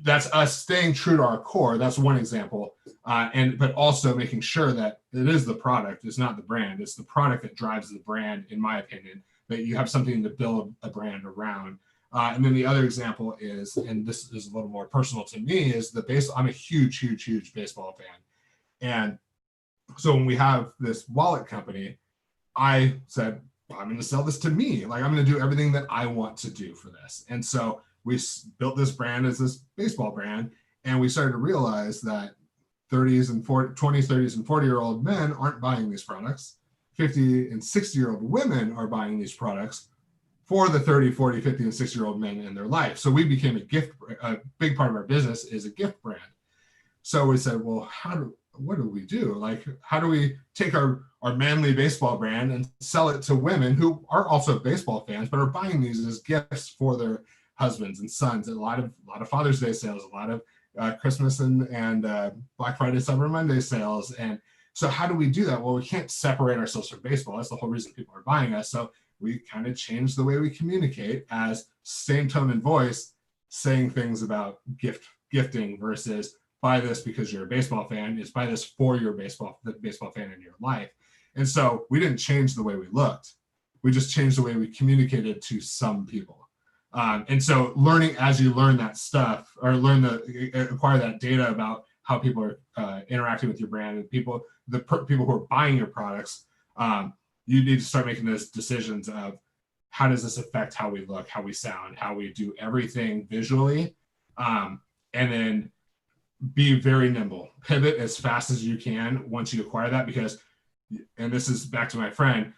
that's us staying true to our core. That's one example. But also making sure that it is the product, it's not the brand. It's the product that drives the brand, in my opinion, that you have something to build a brand around. And then the other example is, and this is a little more personal to me, is I'm a huge baseball fan. And so when we have this wallet company, I said, I'm going to sell this to me. Like, I'm going to do everything that I want to do for this. And so we built this brand as this baseball brand, and we started to realize that 20s, 30s, and 40-year-old men aren't buying these products. 50 and 60-year-old women are buying these products for the 30, 40, 50, and 60-year-old men in their life. So we became a big part of our business is a gift brand. So we said, well, what do we do? Like, how do we take our manly baseball brand and sell it to women who are also baseball fans, but are buying these as gifts for their husbands and sons? A lot of Father's Day sales, a lot of Christmas and Black Friday, Cyber Monday sales. And so how do we do that? Well, we can't separate ourselves from baseball. That's the whole reason people are buying us. So we kind of changed the way we communicate, as same tone and voice, saying things about gifting versus buy this because you're a baseball fan. It's buy this for the baseball fan in your life. And so we didn't change the way we looked. We just changed the way we communicated to some people. And so learning as you learn that stuff, or acquire that data about how people are interacting with your brand, and people who are buying your products, you need to start making those decisions of how does this affect how we look, how we sound, how we do everything visually, and then be very nimble, pivot as fast as you can once you acquire that, because, and this is back to my friend,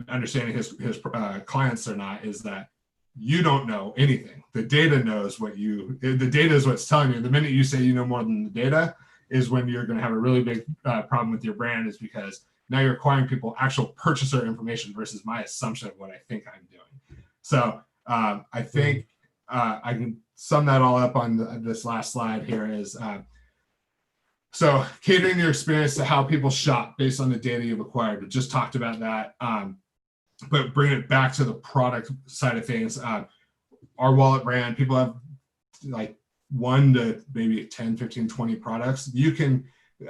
understanding his clients or not, is that you don't know anything. The data knows the data is what's telling you. The minute you say you know more than the data is when you're going to have a really big problem with your brand, is because now you're acquiring actual purchaser information versus my assumption of what I think I'm doing. So I think I can sum that all up on this last slide here is, so catering your experience to how people shop based on the data you've acquired. We just talked about that. But bringing it back to the product side of things, our wallet brand, people have like 1 to maybe 10, 15, 20 products.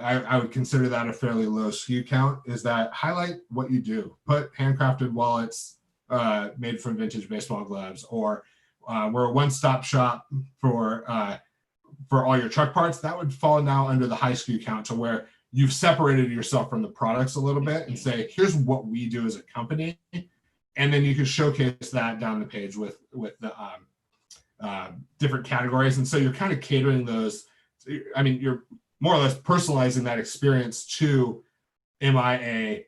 I would consider that a fairly low SKU count, is that highlight what you do. Put handcrafted wallets made from vintage baseball gloves, or we're a one-stop shop for all your truck parts. That would fall now under the high SKU count, to where you've separated yourself from the products a little bit and say, here's what we do as a company. And then you can showcase that down the page with the different categories. And so you're kind of catering those. I mean, you're more or less personalizing that experience to, am I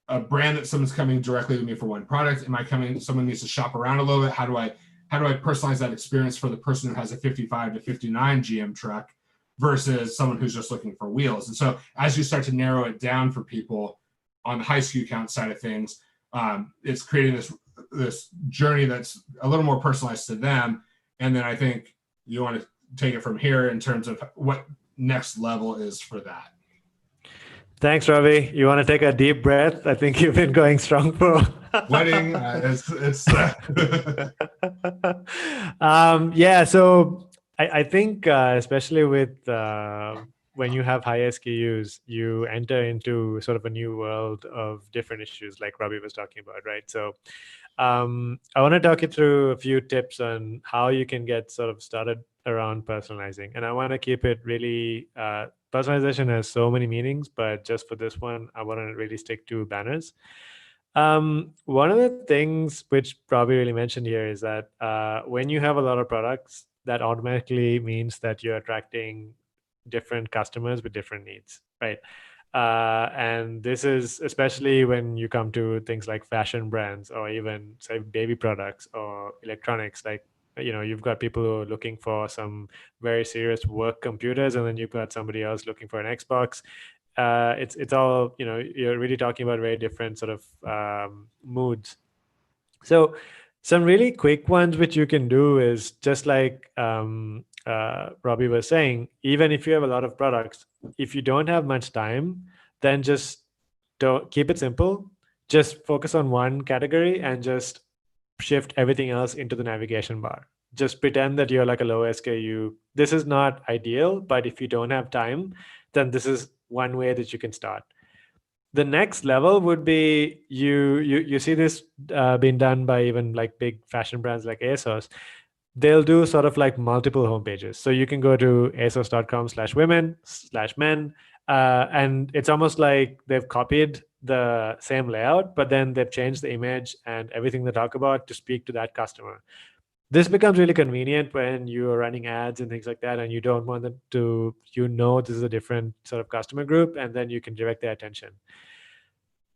a brand that someone's coming directly to me for one product? Am I coming, someone needs to shop around a little bit? How do I personalize that experience for the person who has a 55 to 59 GM truck versus someone who's just looking for wheels? And so as you start to narrow it down for people on the high SKU count side of things, it's creating this journey that's a little more personalized to them. And then I think you want to take it from here in terms of what next level is for that. Thanks, Robbie. You want to take a deep breath? I think you've been going strong for. Wedding, yeah. So I think especially with when you have high SKUs, you enter into sort of a new world of different issues, like Robbie was talking about, right? So I want to talk you through a few tips on how you can get sort of started around personalizing, and I want to keep it really. Personalization has so many meanings, but just for this one, I want to really stick to banners. One of the things which Robbie really mentioned here is that when you have a lot of products, that automatically means that you're attracting different customers with different needs, right? And this is especially when you come to things like fashion brands or even say baby products or electronics. Like, you've got people who are looking for some very serious work computers, and then you've got somebody else looking for an Xbox. It's all, you're really talking about very different sort of moods. So some really quick ones which you can do is just like Robbie was saying, even if you have a lot of products, if you don't have much time, then just don't keep it simple. Just focus on one category and just shift everything else into the navigation bar. Just pretend that you're like a low SKU. This is not ideal, but if you don't have time, then this is one way that you can start. The next level would be you see this being done by even like big fashion brands like ASOS. They'll do sort of like multiple homepages. So you can go to asos.com/women/men, and it's almost like they've copied the same layout, but then they've changed the image and everything they talk about to speak to that customer. This becomes really convenient when you're running ads and things like that, and you don't want them to, this is a different sort of customer group, and then you can direct their attention.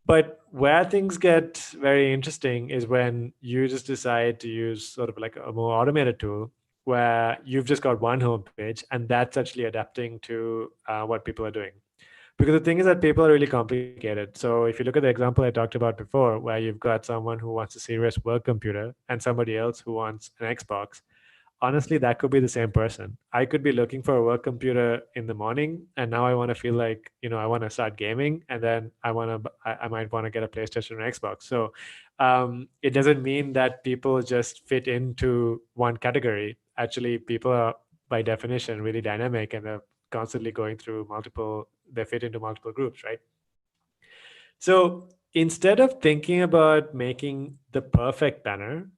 But where things get very interesting is when you just decide to use sort of like a more automated tool where you've just got one homepage and that's actually adapting to what people are doing. Because the thing is that people are really complicated. So if you look at the example I talked about before, where you've got someone who wants a serious work computer and somebody else who wants an Xbox, honestly, that could be the same person. I could be looking for a work computer in the morning, and now I want to feel like, I want to start gaming, and then I might want to get a PlayStation or Xbox. So it doesn't mean that people just fit into one category. Actually, people are by definition really dynamic, and they're constantly going through they fit into multiple groups, right? So instead of thinking about making the perfect banner,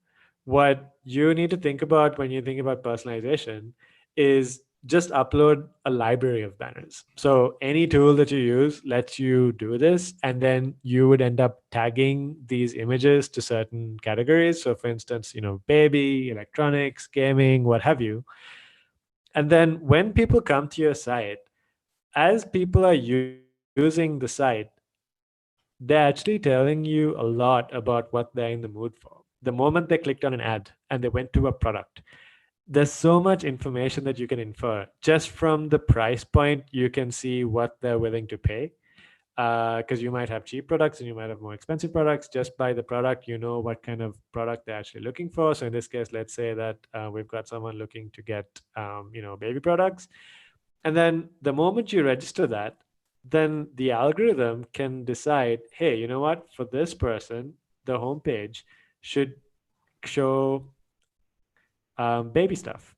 what you need to think about when you think about personalization is just upload a library of banners. So any tool that you use lets you do this, and then you would end up tagging these images to certain categories. So for instance, baby, electronics, gaming, what have you. And then when people come to your site, as people are using the site, they're actually telling you a lot about what they're in the mood for. The moment they clicked on an ad and they went to a product, there's so much information that you can infer. Just from the price point, you can see what they're willing to pay. Because you might have cheap products and you might have more expensive products. Just by the product, you know what kind of product they're actually looking for. So in this case, let's say that we've got someone looking to get, baby products. And then the moment you register that, then the algorithm can decide, hey, you know what? For this person, the homepage should show baby stuff,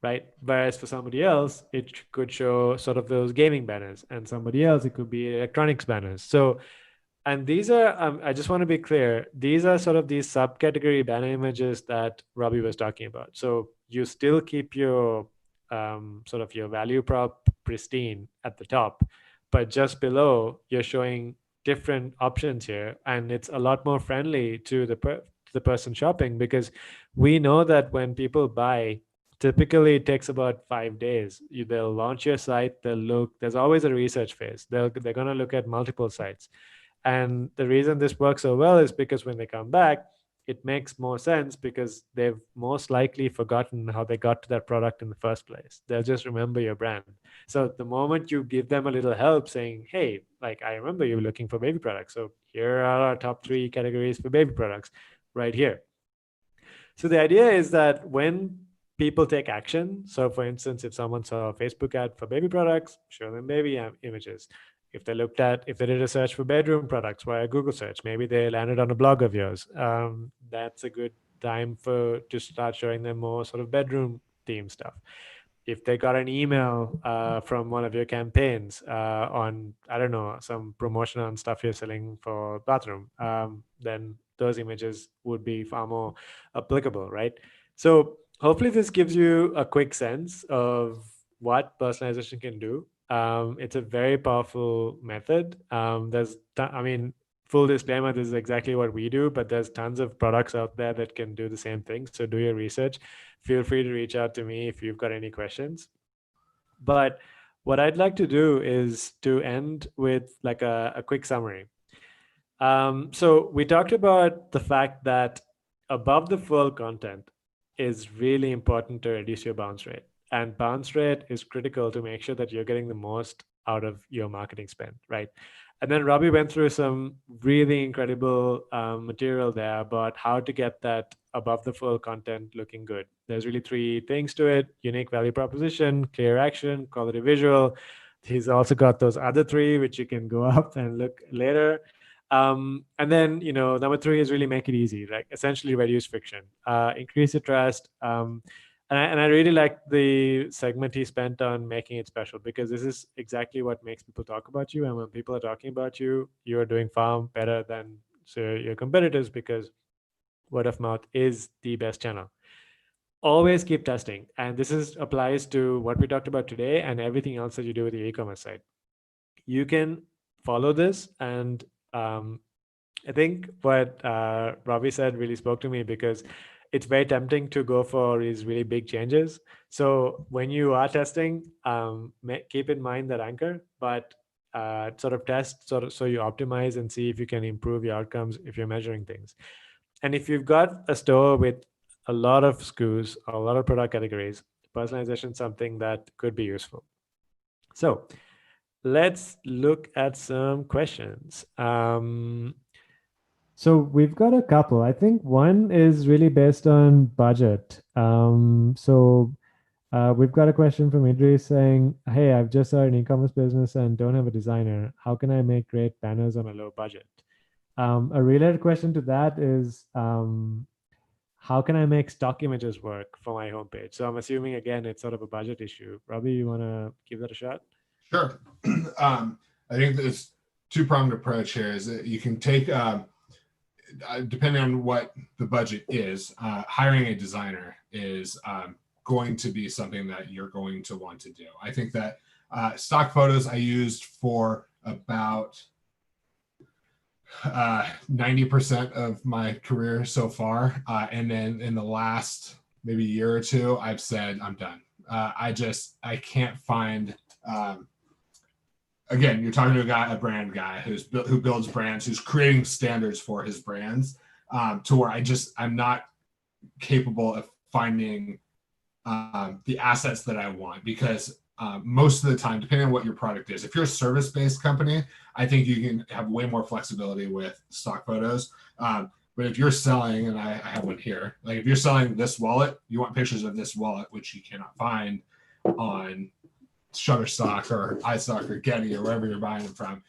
right? Whereas for somebody else, it could show sort of those gaming banners, and somebody else, it could be electronics banners. So, and these are, I just want to be clear, these are sort of these subcategory banner images that Robbie was talking about. So you still keep your sort of your value prop pristine at the top, but just below you're showing different options here, and it's a lot more friendly to the person shopping, because we know that when people buy, typically it takes about 5 days. They'll launch your site, they'll look, there's always a research phase, they're going to look at multiple sites. And the reason this works so well is because when they come back, it makes more sense, because they've most likely forgotten how they got to that product in the first place. They'll just remember your brand. So the moment you give them a little help saying, hey, like, I remember you were looking for baby products, so here are our top 3 categories for baby products right here. So the idea is that when people take action, so for instance, if someone saw a Facebook ad for baby products, show them baby images. If they did a search for bedroom products via Google search, maybe they landed on a blog of yours. That's a good time to start showing them more sort of bedroom theme stuff. If they got an email from one of your campaigns on, I don't know, some promotion on stuff you're selling for bathroom, then those images would be far more applicable, right? So hopefully this gives you a quick sense of what personalization can do. It's a very powerful method. I mean, full disclaimer, this is exactly what we do, but there's tons of products out there that can do the same thing. So do your research. Feel free to reach out to me if you've got any questions. But what I'd like to do is to end with like a quick summary. So we talked about the fact that above the fold content is really important to reduce your bounce rate. And bounce rate is critical to make sure that you're getting the most out of your marketing spend, right? And then Robbie went through some really incredible material there about how to get that above the fold content looking good. There's really 3 things to it: unique value proposition, clear action, quality visual. He's also got those other 3, which you can go up and look later. And then, number 3 is really make it easy, like essentially reduce friction, increase the trust. And I really like the segment he spent on making it special, because this is exactly what makes people talk about you. And when people are talking about you, you are doing far better than your competitors, because word of mouth is the best channel. Always keep testing. And this applies to what we talked about today and everything else that you do with your e-commerce site. You can follow this, and I think what Robbie said really spoke to me, because it's very tempting to go for these really big changes. So when you are testing, keep in mind that anchor, but sort of test so you optimize and see if you can improve your outcomes if you're measuring things. And if you've got a store with a lot of SKUs, a lot of product categories, personalization is something that could be useful. So let's look at some questions. So we've got a couple. I think one is really based on budget. We've got a question from Idris saying, hey, I've just started an e-commerce business and don't have a designer. How can I make great banners on a low budget? A related question to that is, how can I make stock images work for my homepage? So I'm assuming, again, it's sort of a budget issue. Robbie, you want to give that a shot? Sure. I think this 2-pronged approach here is that you can take, depending on what the budget is, hiring a designer is going to be something that you're going to want to do. I think that stock photos I used for about 90% of my career so far. And then in the last maybe year or 2, I've said, I'm done. I can't find, again, you're talking to a brand guy who builds brands, who's creating standards for his brands, to where I'm not capable of finding the assets that I want, because most of the time, depending on what your product is, if you're a service-based company, I think you can have way more flexibility with stock photos. But if you're selling, and I have one here, like if you're selling this wallet, you want pictures of this wallet, which you cannot find on Shutterstock or iStock or Getty or wherever you're buying them from.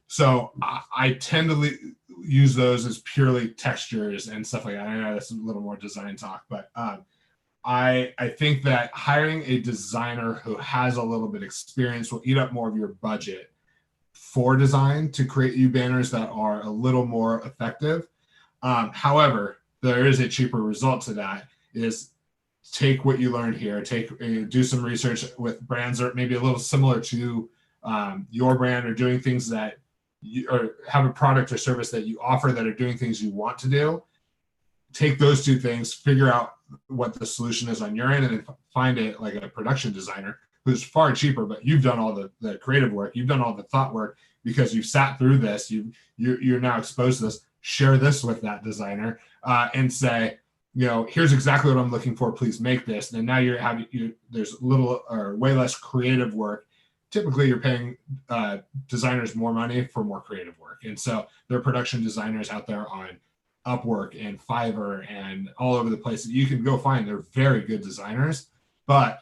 So I tend to use those as purely textures and stuff like that. I know that's a little more design talk, but I think that hiring a designer who has a little bit of experience will eat up more of your budget for design to create you banners that are a little more effective. However, there is a cheaper result to that, is take what you learned here, do some research with brands that are maybe a little similar to your brand or doing things that you, or have a product or service that you offer that are doing things you want to do. Take those two things, figure out what the solution is on your end, and then find it like a production designer who's far cheaper, but you've done all the creative work, you've done all the thought work because you've sat through this, you're now exposed to this. Share this with that designer and say, here's exactly what I'm looking for. Please make this. And then now there's little or way less creative work. Typically, you're paying designers more money for more creative work, and so there are production designers out there on Upwork and Fiverr and all over the place that you can go find. They're very good designers, but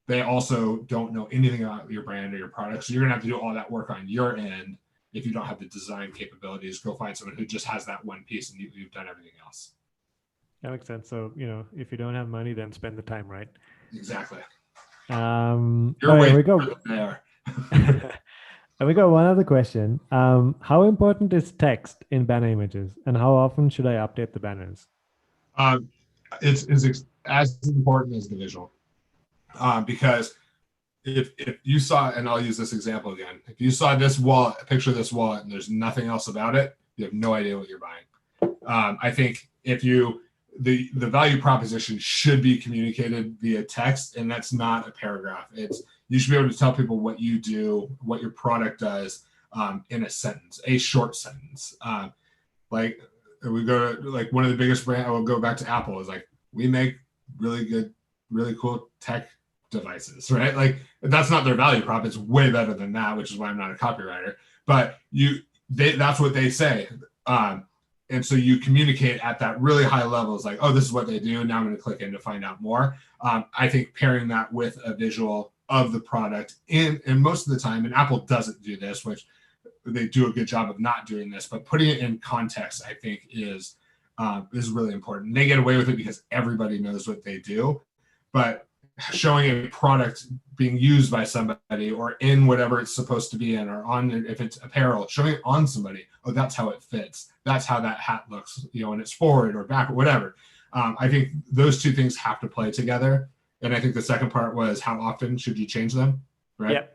they also don't know anything about your brand or your product. So you're gonna have to do all that work on your end. If you don't have the design capabilities, go find someone who just has that one piece and you've done everything else. That makes sense. So, if you don't have money, then spend the time, right? Exactly. You're way there. And we got one other question. How important is text in banner images, and how often should I update the banners? It's as important as the visual, because if you saw, and I'll use this example again, if you saw this wallet, picture this wallet, and there's nothing else about it, you have no idea what you're buying. I think the value proposition should be communicated via text, and that's not a paragraph. You should be able to tell people what you do, what your product does, in a sentence, a short sentence. Like we go to like one of the biggest brands. I will go back to Apple. Is like, we make really good, really cool tech devices, right? Like, that's not their value prop. It's way better than that, which is why I'm not a copywriter. But that's what they say. And so you communicate at that really high level. It's like, oh, this is what they do. Now I'm going to click in to find out more. I think pairing that with a visual of the product and most of the time, and Apple doesn't do this, which they do a good job of not doing this, but putting it in context, I think is really important. They get away with it because everybody knows what they do, but showing a product being used by somebody or in whatever it's supposed to be in, or on, if it's apparel, showing it on somebody, oh, that's how it fits. That's how that hat looks, and it's forward or back or whatever. I think those two things have to play together. And I think the second part was, how often should you change them, right?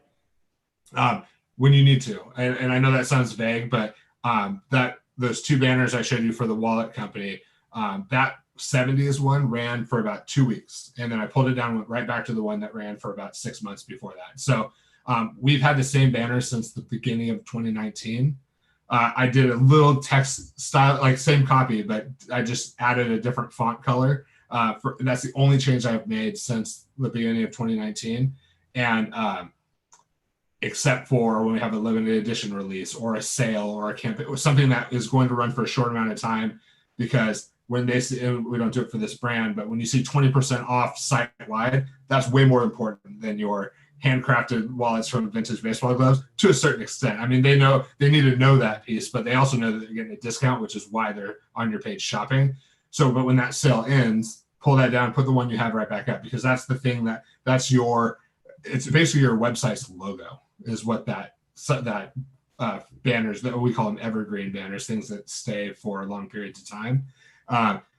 Yeah. When you need to. And I know that sounds vague, but those two banners I showed you for the wallet company, that 70s one ran for about 2 weeks. And then I pulled it down, went right back to the one that ran for about 6 months before that. So we've had the same banner since the beginning of 2019. I did a little text style, like same copy, but I just added a different font color. That's the only change I've made since the beginning of 2019. And except for when we have a limited edition release or a sale or a campaign or something that is going to run for a short amount of time, because when they see, we don't do it for this brand, but when you see 20% off site wide, that's way more important than your handcrafted wallets from vintage baseball gloves to a certain extent. I mean, they need to know that piece, but they also know that they're getting a discount, which is why they're on your page shopping. So, but when that sale ends, pull that down, put the one you have right back up, because that's the thing it's basically your website's logo is what that banners, that we call them evergreen banners, things that stay for long periods of time.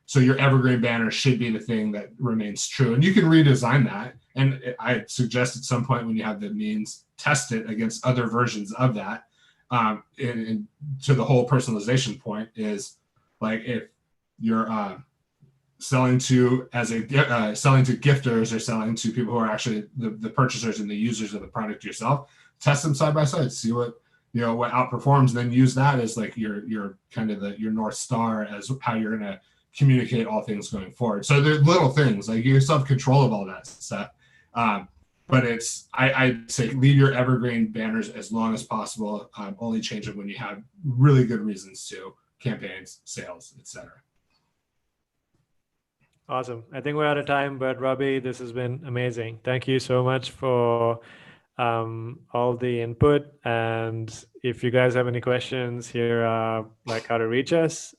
So your evergreen banner should be the thing that remains true, and you can redesign that. And I suggest at some point when you have the means, test it against other versions of that. And to the whole personalization point is, like, if you're selling to gifters or selling to people who are actually the purchasers and the users of the product yourself, test them side by side, see what outperforms, then use that as like your kind of your North Star as how you're going to communicate all things going forward. So there's little things, like you still have control of all that stuff. But I say leave your evergreen banners as long as possible. Only change them when you have really good reasons to, campaigns, sales, etc. Awesome. I think we're out of time, but Robbie, this has been amazing. Thank you so much for all the input. And if you guys have any questions, here are like how to reach us.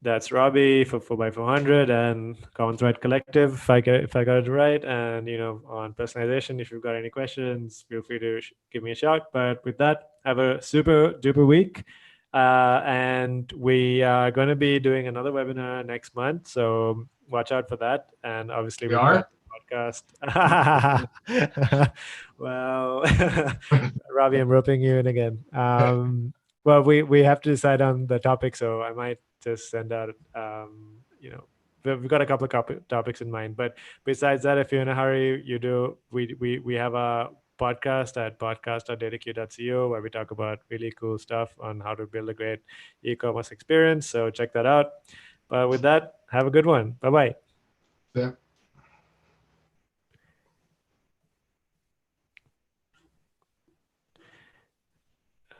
That's Robbie for 4x400 and Common Thread Collective, if I got it right. And on personalization, if you've got any questions, feel free to give me a shout. But with that, have a super duper week. And we are going to be doing another webinar next month, so watch out for that. And obviously, we are. podcast. Well, Robbie, I'm roping you in again. Well, we have to decide on the topic, so I might just send out, we've got a couple of topics in mind. But besides that, if you're in a hurry, you do. We have a podcast at podcast.dataQ.co where we talk about really cool stuff on how to build a great e-commerce experience. So check that out. But with that, have a good one. Bye bye. Yeah.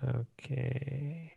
Okay.